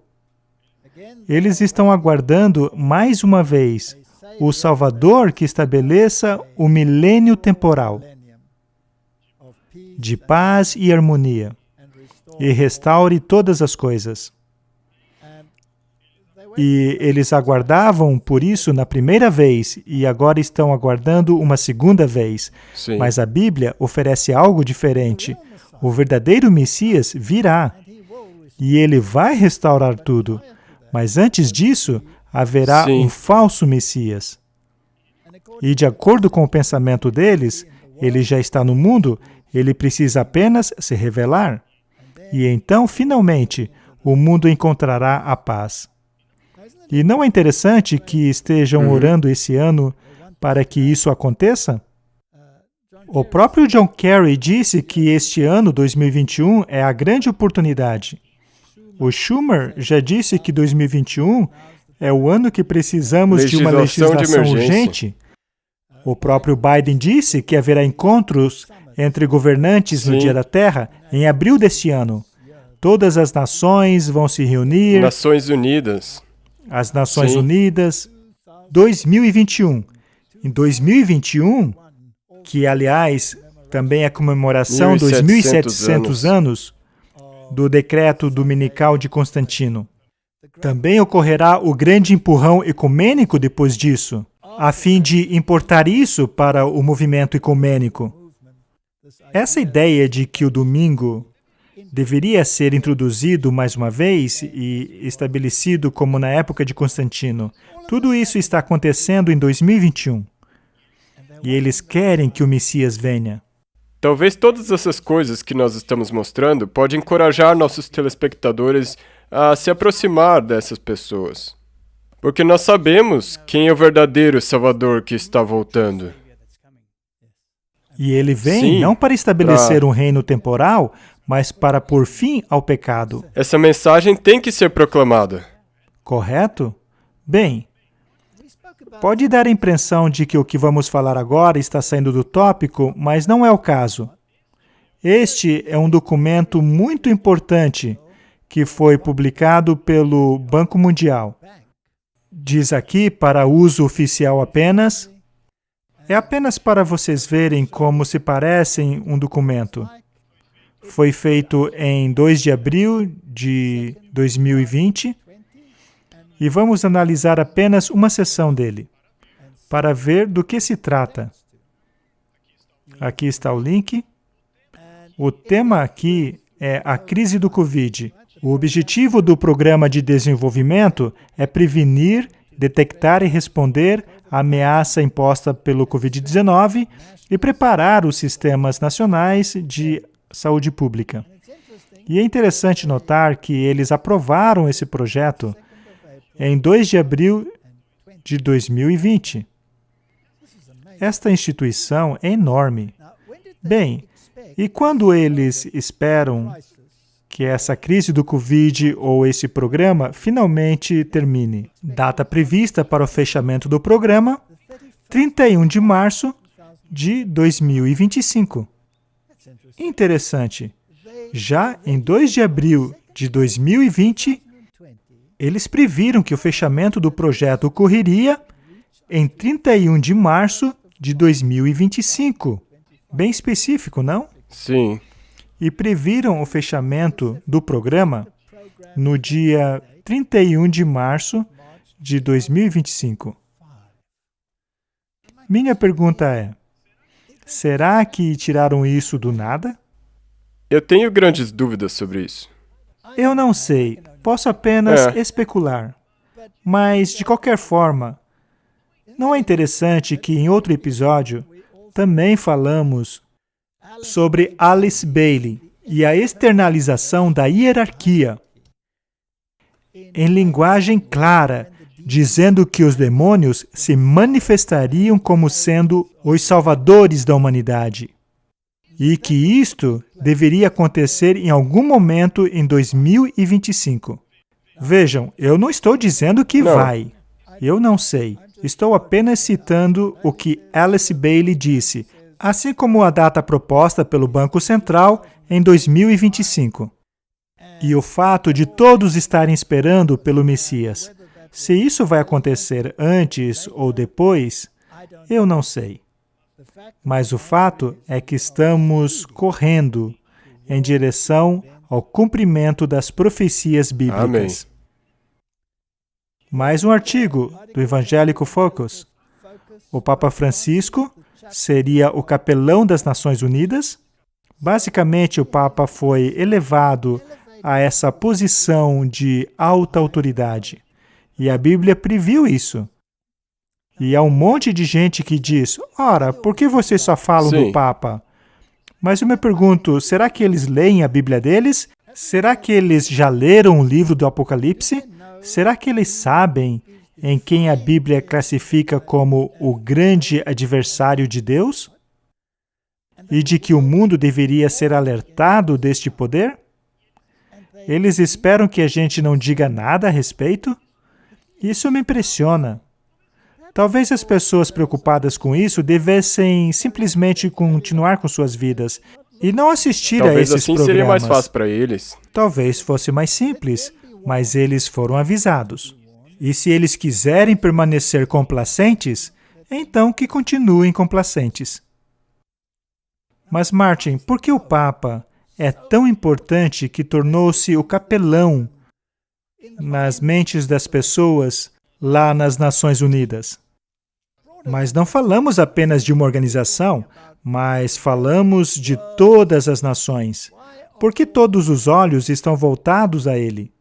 Eles estão aguardando, mais uma vez, o Salvador que estabeleça o milênio temporal de paz e harmonia e restaure todas as coisas. E eles aguardavam por isso na primeira vez e agora estão aguardando uma segunda vez. Sim. Mas a Bíblia oferece algo diferente. O verdadeiro Messias virá e ele vai restaurar tudo. Mas antes disso, haverá Sim. um falso Messias. E de acordo com o pensamento deles, ele já está no mundo, ele precisa apenas se revelar. E então, finalmente, o mundo encontrará a paz. E não é interessante que estejam orando esse ano para que isso aconteça? O próprio John Kerry disse que este ano, 2021, é a grande oportunidade. O Schumer já disse que 2021 é o ano que precisamos de uma Legislação de legislação emergência. urgente. O próprio Biden disse que haverá encontros entre governantes no Sim. Dia da Terra em abril deste ano. Todas as nações vão se reunir, Nações Unidas. as Nações Sim. Unidas, 2021. Em 2021, que aliás também é a comemoração dos 1700 anos do decreto dominical de Constantino. Também ocorrerá o grande empurrão ecumênico depois disso, a fim de importar isso para o movimento ecumênico. Essa ideia de que o domingo deveria ser introduzido mais uma vez e estabelecido como na época de Constantino, tudo isso está acontecendo em 2021. E eles querem que o Messias venha. Talvez todas essas coisas que nós estamos mostrando podem encorajar nossos telespectadores a se aproximar dessas pessoas. Porque nós sabemos quem é o verdadeiro Salvador que está voltando. E ele vem Sim, não para estabelecer um reino temporal, mas para pôr fim ao pecado. Essa mensagem tem que ser proclamada. Correto? Bem, pode dar a impressão de que o que vamos falar agora está saindo do tópico, mas não é o caso. Este é um documento muito importante que foi publicado pelo Banco Mundial. Diz aqui para uso oficial apenas. É apenas para vocês verem como se parecem um documento. Foi feito em 2 de abril de 2020 e vamos analisar apenas uma seção dele, para ver do que se trata. Aqui está o link. O tema aqui é a crise do Covid. O objetivo do Programa de Desenvolvimento é prevenir, detectar e responder à ameaça imposta pelo Covid-19 e preparar os sistemas nacionais de saúde pública. E é interessante notar que eles aprovaram esse projeto em 2 de abril de 2020. Esta instituição é enorme. Bem, e quando eles esperam que essa crise do Covid ou esse programa finalmente termine? Data prevista para o fechamento do programa, 31 de março de 2025. Interessante. Já em 2 de abril de 2020, eles previram que o fechamento do projeto ocorreria em 31 de março de 2025. Bem específico, não? Sim. E previram o fechamento do programa no dia 31 de março de 2025. Minha pergunta é, será que tiraram isso do nada? Eu tenho grandes dúvidas sobre isso. Eu não sei, posso apenas especular. Mas, de qualquer forma, não é interessante que em outro episódio também falamos sobre Alice Bailey e a externalização da hierarquia em linguagem clara, dizendo que os demônios se manifestariam como sendo os salvadores da humanidade e que isto deveria acontecer em algum momento em 2025. Vejam, eu não estou dizendo que vai. Eu não sei. Estou apenas citando o que Alice Bailey disse, assim como a data proposta pelo Banco Central em 2025. E o fato de todos estarem esperando pelo Messias. Se isso vai acontecer antes ou depois, eu não sei. Mas o fato é que estamos correndo em direção ao cumprimento das profecias bíblicas. Amém. Mais um artigo do Evangélico Focus. O Papa Francisco seria o capelão das Nações Unidas. Basicamente, o Papa foi elevado a essa posição de alta autoridade. E a Bíblia previu isso. E há um monte de gente que diz, ora, por que vocês só falam do Papa? Mas eu me pergunto, será que eles leem a Bíblia deles? Será que eles já leram o livro do Apocalipse? Será que eles sabem em quem a Bíblia classifica como o grande adversário de Deus? E de que o mundo deveria ser alertado deste poder? Eles esperam que a gente não diga nada a respeito? Isso me impressiona. Talvez as pessoas preocupadas com isso devessem simplesmente continuar com suas vidas e não assistir a esses assim programas. Seria mais fácil para eles. Talvez fosse mais simples, mas eles foram avisados. E se eles quiserem permanecer complacentes, então que continuem complacentes. Mas, Martin, por que o Papa é tão importante que tornou-se o capelão nas mentes das pessoas lá nas Nações Unidas? Mas não falamos apenas de uma organização, mas falamos de todas as nações. Por que todos os olhos estão voltados a ele?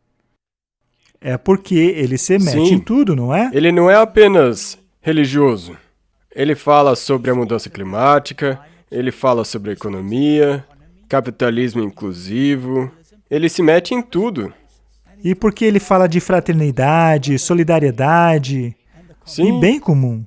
É porque ele se mete em tudo, não é? Ele não é apenas religioso. Ele fala sobre a mudança climática, ele fala sobre a economia, capitalismo inclusivo. Ele se mete em tudo. E porque ele fala de fraternidade, solidariedade e bem comum.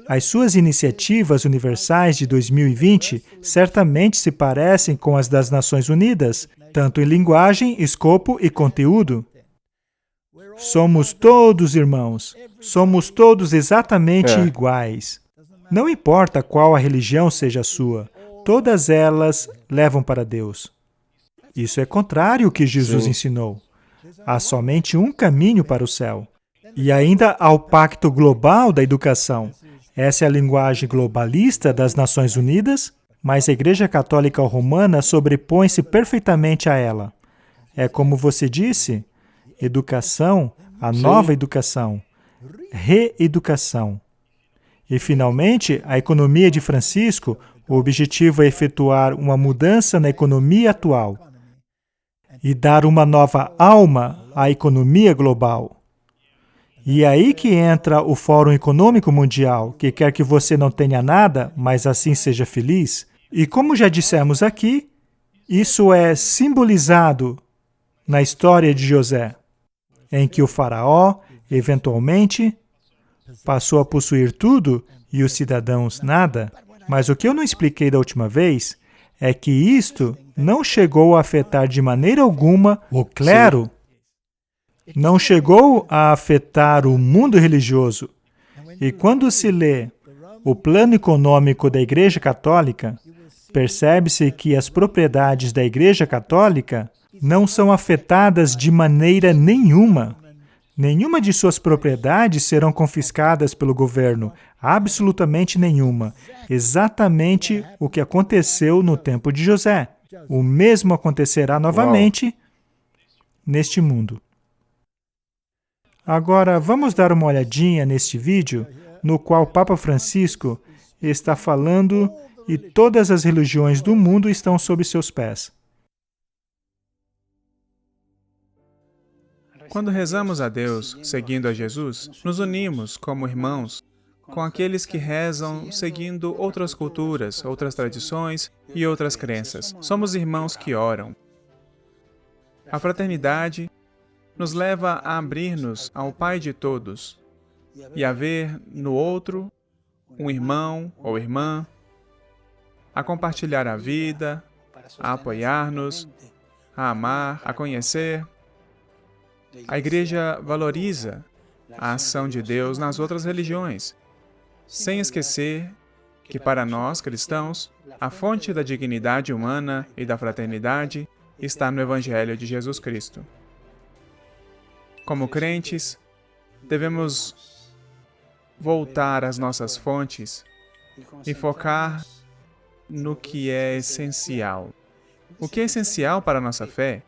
As suas iniciativas universais de 2020 certamente se parecem com as das Nações Unidas, tanto em linguagem, escopo e conteúdo. Somos todos irmãos. Somos todos exatamente iguais. Não importa qual a religião seja a sua, todas elas levam para Deus. Isso é contrário ao que Jesus ensinou. Há somente um caminho para o céu. E ainda há o Pacto Global da Educação. Essa é a linguagem globalista das Nações Unidas, mas a Igreja Católica Romana sobrepõe-se perfeitamente a ela. É como você disse, educação, a nova educação, reeducação. E, finalmente, a economia de Francisco, o objetivo é efetuar uma mudança na economia atual e dar uma nova alma à economia global. E é aí que entra o Fórum Econômico Mundial, que quer que você não tenha nada, mas assim seja feliz. E como já dissemos aqui, isso é simbolizado na história de José, em que o faraó, eventualmente, passou a possuir tudo e os cidadãos nada. Mas o que eu não expliquei da última vez é que isto não chegou a afetar de maneira alguma o clero. Não chegou a afetar o mundo religioso. E quando se lê o plano econômico da Igreja Católica, percebe-se que as propriedades da Igreja Católica não são afetadas de maneira nenhuma. Nenhuma de suas propriedades serão confiscadas pelo governo, absolutamente nenhuma. Exatamente o que aconteceu no tempo de José. O mesmo acontecerá novamente neste mundo. Agora, vamos dar uma olhadinha neste vídeo, no qual o Papa Francisco está falando e todas as religiões do mundo estão sob seus pés. Quando rezamos a Deus, seguindo a Jesus, nos unimos como irmãos com aqueles que rezam seguindo outras culturas, outras tradições e outras crenças. Somos irmãos que oram. A fraternidade nos leva a abrir-nos ao Pai de todos e a ver no outro um irmão ou irmã, a compartilhar a vida, a apoiar-nos, a amar, a conhecer. A Igreja valoriza a ação de Deus nas outras religiões, sem esquecer que para nós, cristãos, a fonte da dignidade humana e da fraternidade está no Evangelho de Jesus Cristo. Como crentes, devemos voltar às nossas fontes e focar no que é essencial. O que é essencial para a nossa fé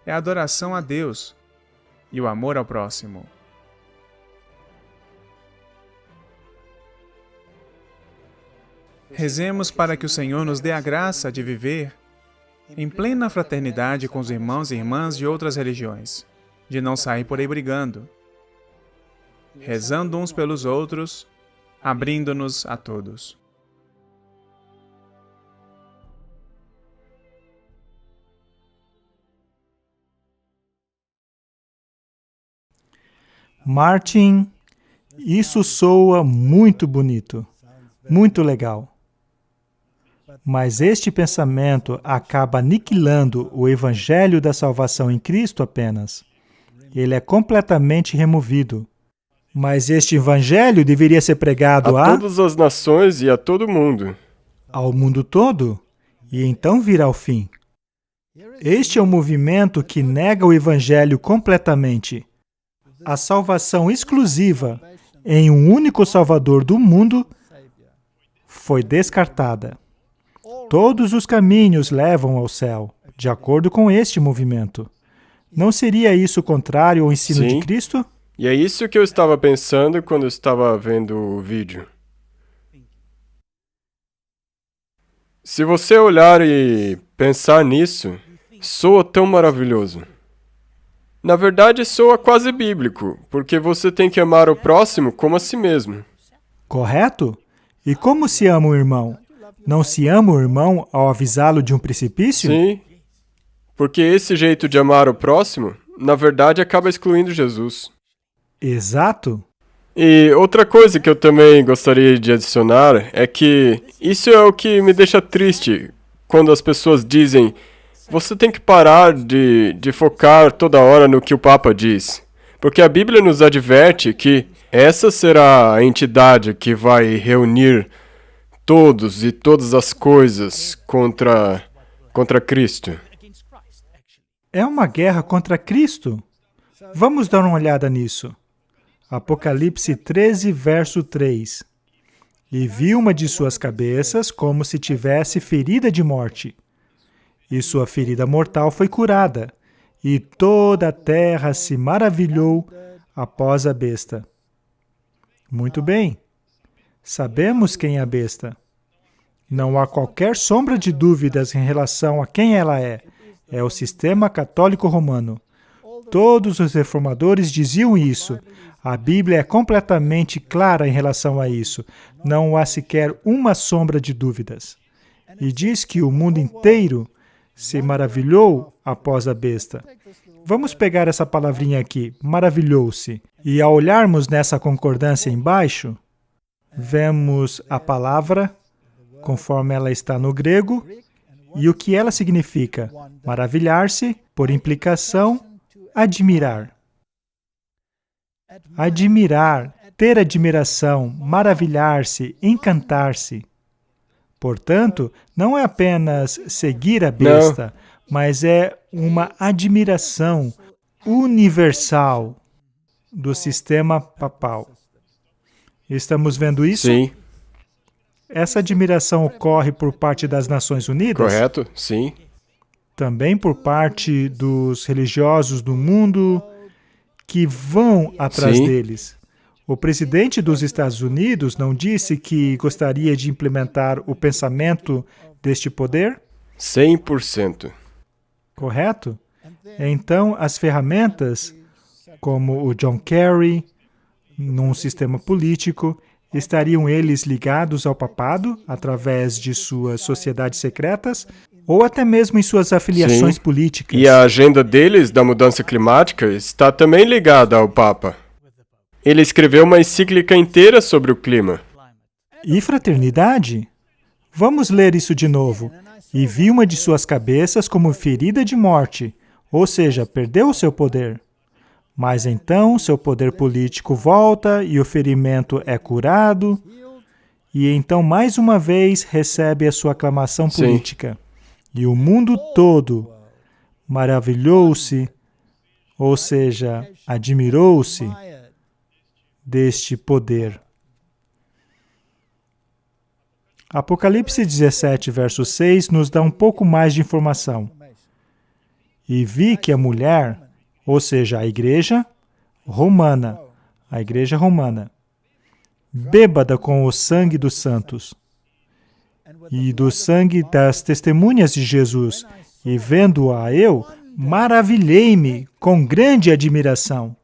é a adoração a Deus e o amor ao próximo. Rezemos para que o Senhor nos dê a graça de viver em plena fraternidade com os irmãos e irmãs de outras religiões, de não sair por aí brigando, rezando uns pelos outros, abrindo-nos a todos. Martin, isso soa muito bonito, muito legal. Mas este pensamento acaba aniquilando o Evangelho da salvação em Cristo apenas. Ele é completamente removido. Mas este Evangelho deveria ser pregado a todas as nações e a todo mundo. Ao mundo todo, e então virá o fim. Este é o movimento que nega o Evangelho completamente. A salvação exclusiva em um único Salvador do mundo foi descartada. Todos os caminhos levam ao céu, de acordo com este movimento. Não seria isso contrário ao ensino de Cristo? E é isso que eu estava pensando quando eu estava vendo o vídeo. Se você olhar e pensar nisso, soa tão maravilhoso. Na verdade, soa quase bíblico, porque você tem que amar o próximo como a si mesmo. Correto? E como se ama o irmão? Não se ama o irmão ao avisá-lo de um precipício? Sim, porque esse jeito de amar o próximo, na verdade, acaba excluindo Jesus. Exato. E outra coisa que eu também gostaria de adicionar é que isso é o que me deixa triste quando as pessoas dizem: você tem que parar de focar toda hora no que o Papa diz. Porque a Bíblia nos adverte que essa será a entidade que vai reunir todos e todas as coisas contra Cristo. É uma guerra contra Cristo? Vamos dar uma olhada nisso. Apocalipse 13, verso 3. E vi uma de suas cabeças como se tivesse ferida de morte. E sua ferida mortal foi curada, e toda a terra se maravilhou após a besta. Muito bem. Sabemos quem é a besta. Não há qualquer sombra de dúvidas em relação a quem ela é. É o sistema católico romano. Todos os reformadores diziam isso. A Bíblia é completamente clara em relação a isso. Não há sequer uma sombra de dúvidas. E diz que o mundo inteiro se maravilhou após a besta. Vamos pegar essa palavrinha aqui, maravilhou-se. E ao olharmos nessa concordância embaixo, vemos a palavra conforme ela está no grego e o que ela significa. Maravilhar-se, por implicação, admirar. Admirar, ter admiração, maravilhar-se, encantar-se. Portanto, não é apenas seguir a besta, mas é uma admiração universal do sistema papal. Estamos vendo isso? Sim. Essa admiração ocorre por parte das Nações Unidas? Correto, sim. Também por parte dos religiosos do mundo que vão atrás deles. O presidente dos Estados Unidos não disse que gostaria de implementar o pensamento deste poder? 100%. Correto? Então, as ferramentas, como o John Kerry, num sistema político, estariam eles ligados ao papado através de suas sociedades secretas ou até mesmo em suas afiliações políticas? E a agenda deles da mudança climática está também ligada ao Papa. Ele escreveu uma encíclica inteira sobre o clima. E fraternidade? Vamos ler isso de novo. E vi uma de suas cabeças como ferida de morte, ou seja, perdeu o seu poder. Mas então seu poder político volta e o ferimento é curado, e então mais uma vez recebe a sua aclamação política. E o mundo todo maravilhou-se, ou seja, admirou-se deste poder. Apocalipse 17, verso 6, nos dá um pouco mais de informação. E vi que a mulher, ou seja, a igreja romana, bêbada com o sangue dos santos. e do sangue das testemunhas de Jesus, e vendo-a eu, maravilhei-me com grande admiração.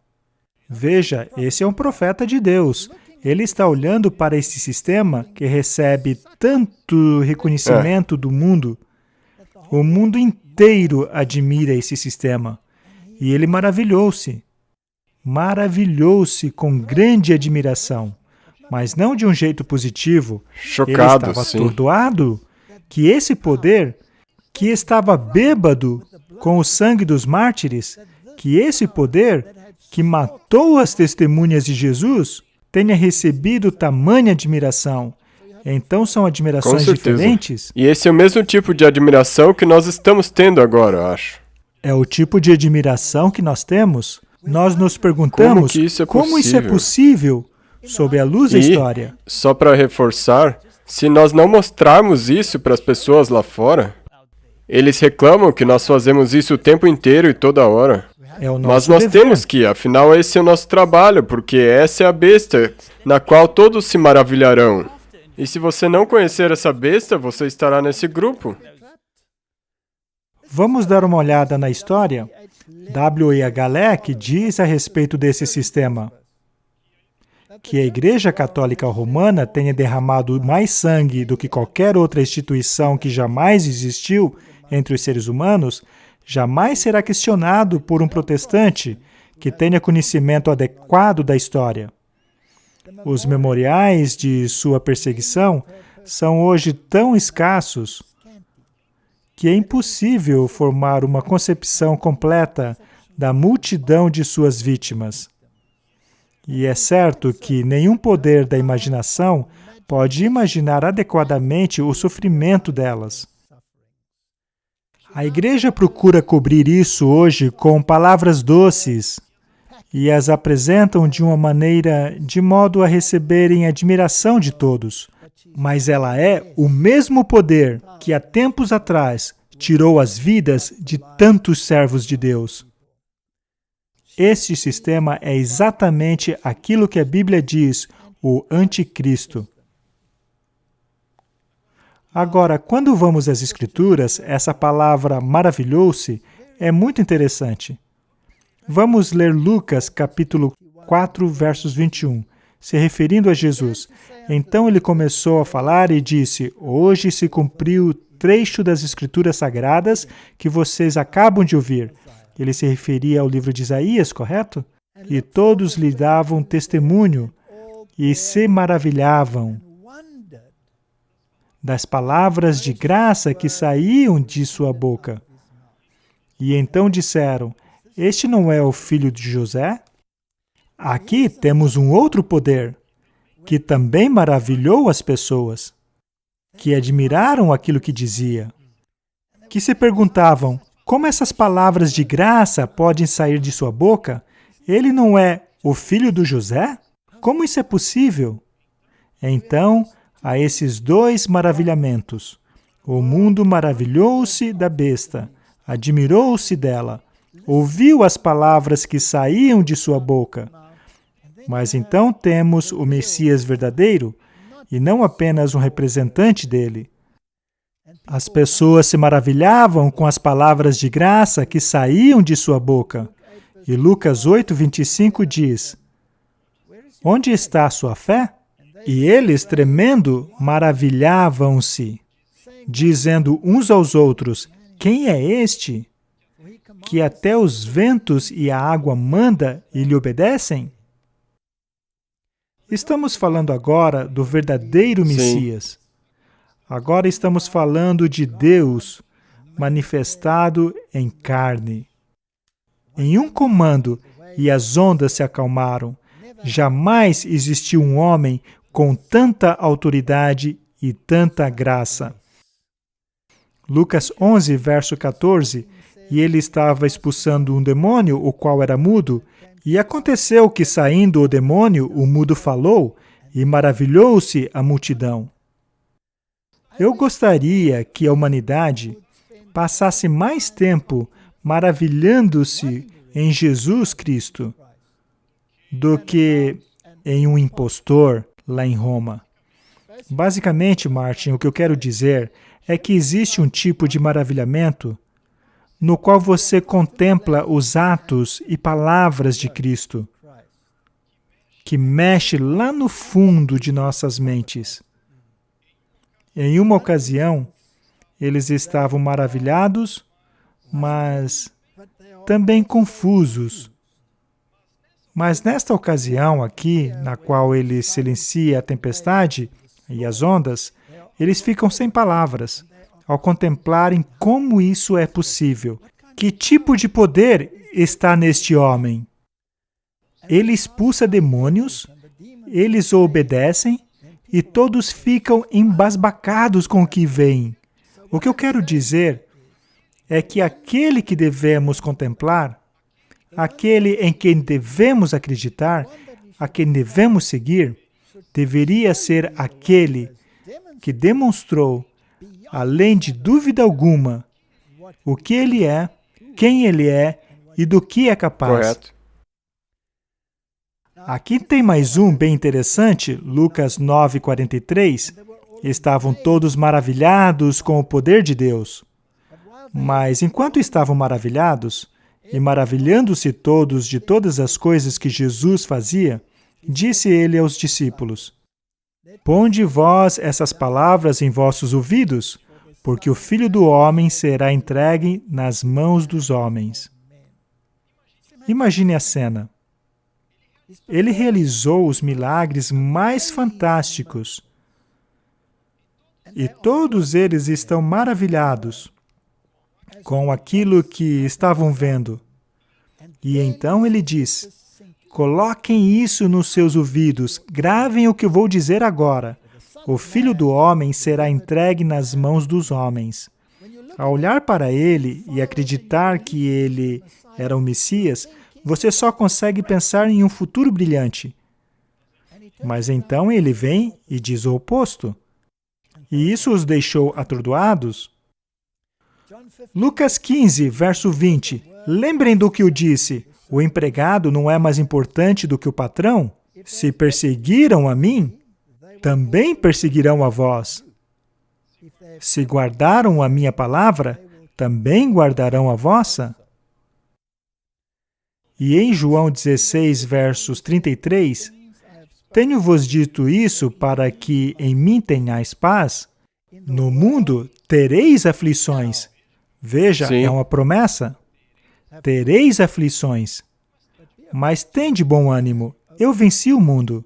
Veja, esse é um profeta de Deus. Ele está olhando para esse sistema que recebe tanto reconhecimento do mundo. O mundo inteiro admira esse sistema. E ele maravilhou-se. Maravilhou-se com grande admiração. Mas não de um jeito positivo. Chocado, ele estava sim. atordoado que esse poder, que estava bêbado com o sangue dos mártires, que esse poder que matou as testemunhas de Jesus tenha recebido tamanha admiração. Então são Com admirações certeza. diferentes? E esse é o mesmo tipo de admiração que nós estamos tendo agora, eu acho. É o tipo de admiração que nós temos. Nós nos perguntamos Como isso é possível sob a luz da história. Só para reforçar, se nós não mostrarmos isso para as pessoas lá fora, eles reclamam que nós fazemos isso o tempo inteiro e toda hora. É o Mas nosso nós dever. temos que, afinal, esse é o nosso trabalho, porque essa é a besta na qual todos se maravilharão. E se você não conhecer essa besta, você estará nesse grupo. Vamos dar uma olhada na história? W.E.H. Leck diz a respeito desse sistema que a Igreja Católica Romana tenha derramado mais sangue do que qualquer outra instituição que jamais existiu entre os seres humanos, jamais será questionado por um protestante que tenha conhecimento adequado da história. Os memoriais de sua perseguição são hoje tão escassos que é impossível formar uma concepção completa da multidão de suas vítimas. E é certo que nenhum poder da imaginação pode imaginar adequadamente o sofrimento delas. A Igreja procura cobrir isso hoje com palavras doces e as apresentam de uma maneira de modo a receberem admiração de todos. Mas ela é o mesmo poder que há tempos atrás tirou as vidas de tantos servos de Deus. Este sistema é exatamente aquilo que a Bíblia diz, o anticristo. Agora, quando vamos às Escrituras, essa palavra maravilhou-se é muito interessante. Vamos ler Lucas, capítulo 4, versos 21, se referindo a Jesus. Então ele começou a falar e disse: hoje se cumpriu o trecho das Escrituras Sagradas que vocês acabam de ouvir. Ele se referia ao livro de Isaías, correto? E todos lhe davam testemunho e se maravilhavam das palavras de graça que saíam de sua boca. E então disseram: este não é o filho de José? Aqui temos um outro poder, que também maravilhou as pessoas, que admiraram aquilo que dizia, que se perguntavam: como essas palavras de graça podem sair de sua boca? Ele não é o filho do José? Como isso é possível? Então, a esses dois maravilhamentos, o mundo maravilhou-se da besta, admirou-se dela, ouviu as palavras que saíam de sua boca. Mas então temos o Messias verdadeiro, e não apenas um representante dele. As pessoas se maravilhavam com as palavras de graça que saíam de sua boca. E Lucas 8:25 diz: onde está a sua fé? E eles, tremendo, maravilhavam-se, dizendo uns aos outros: quem é este, que até os ventos e a água manda e lhe obedecem? Estamos falando agora do verdadeiro Messias. Agora estamos falando de Deus manifestado em carne. Em um comando, e as ondas se acalmaram. Jamais existiu um homem com tanta autoridade e tanta graça. Lucas 11, verso 14, e ele estava expulsando um demônio, o qual era mudo, e aconteceu que, saindo o demônio, o mudo falou, e maravilhou-se a multidão. Eu gostaria que a humanidade passasse mais tempo maravilhando-se em Jesus Cristo do que em um impostor lá em Roma. Basicamente, Martin, o que eu quero dizer é que existe um tipo de maravilhamento no qual você contempla os atos e palavras de Cristo, que mexe lá no fundo de nossas mentes. Em uma ocasião, eles estavam maravilhados, mas também confusos. Mas nesta ocasião aqui, na qual ele silencia a tempestade e as ondas, eles ficam sem palavras, ao contemplarem como isso é possível. Que tipo de poder está neste homem? Ele expulsa demônios, eles o obedecem e todos ficam embasbacados com o que veem. O que eu quero dizer é que aquele que devemos contemplar, aquele em quem devemos acreditar, a quem devemos seguir, deveria ser aquele que demonstrou, além de dúvida alguma, o que ele é, quem ele é e do que é capaz. Correto. Aqui tem mais um bem interessante, Lucas 9:43. Estavam todos maravilhados com o poder de Deus. Mas enquanto estavam maravilhados, e maravilhando-se todos de todas as coisas que Jesus fazia, disse ele aos discípulos: Ponde vós essas palavras em vossos ouvidos, porque o Filho do Homem será entregue nas mãos dos homens. Imagine a cena. Ele realizou os milagres mais fantásticos. E todos eles estão maravilhados com aquilo que estavam vendo. E então ele diz: coloquem isso nos seus ouvidos, gravem o que eu vou dizer agora. O Filho do Homem será entregue nas mãos dos homens. Ao olhar para ele e acreditar que ele era o Messias, você só consegue pensar em um futuro brilhante. Mas então ele vem e diz o oposto. E isso os deixou atordoados. Lucas 15, verso 20. Lembrem do que eu disse. O empregado não é mais importante do que o patrão? Se perseguiram a mim, também perseguirão a vós. Se guardaram a minha palavra, também guardarão a vossa. E em João 16, versos 33, tenho-vos dito isso para que em mim tenhais paz. No mundo tereis aflições. Veja, Sim. é uma promessa. Tereis aflições. Mas tende bom ânimo. Eu venci o mundo.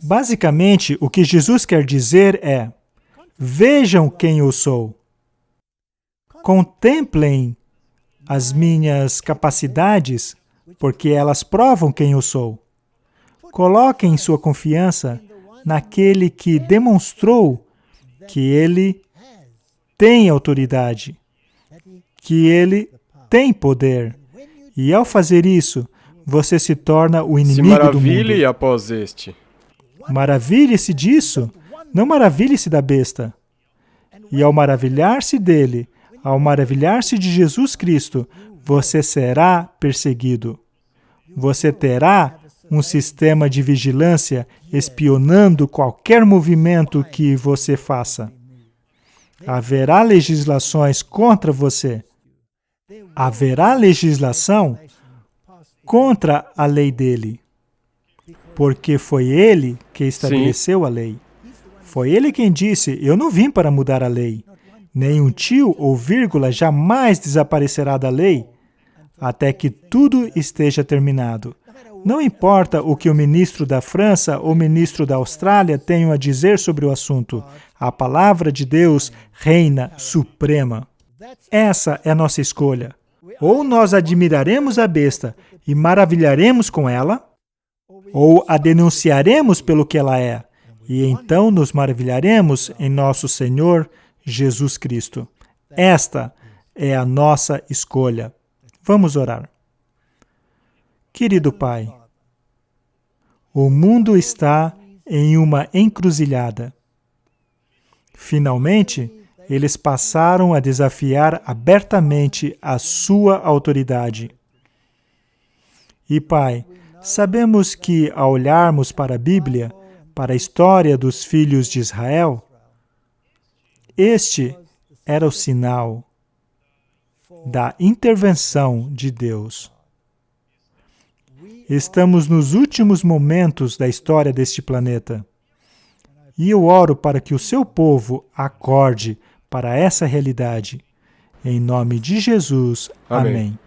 Basicamente, o que Jesus quer dizer é: vejam quem eu sou. Contemplem as minhas capacidades, porque elas provam quem eu sou. Coloquem sua confiança naquele que demonstrou que ele tem autoridade, que ele tem poder. E ao fazer isso, você se torna o Se inimigo do mundo. maravilhe após este. Maravilhe-se disso, não maravilhe-se da besta. E ao maravilhar-se dele, ao maravilhar-se de Jesus Cristo, você será perseguido. Você terá um sistema de vigilância espionando qualquer movimento que você faça. Haverá legislações contra você. Haverá legislação contra a lei dele. Porque foi ele que estabeleceu a lei. Foi ele quem disse: eu não vim para mudar a lei. Nem um tio ou vírgula jamais desaparecerá da lei, até que tudo esteja terminado. Não importa o que o ministro da França ou o ministro da Austrália tenham a dizer sobre o assunto, a palavra de Deus reina suprema. Essa é a nossa escolha. Ou nós admiraremos a besta e maravilharemos com ela, ou a denunciaremos pelo que ela é, e então nos maravilharemos em nosso Senhor Jesus Cristo. Esta é a nossa escolha. Vamos orar. Querido Pai, o mundo está em uma encruzilhada. Finalmente, eles passaram a desafiar abertamente a sua autoridade. E, Pai, sabemos que, ao olharmos para a Bíblia, para a história dos filhos de Israel, este era o sinal da intervenção de Deus. Estamos nos últimos momentos da história deste planeta. E eu oro para que o seu povo acorde para essa realidade. Em nome de Jesus. Amém. Amém.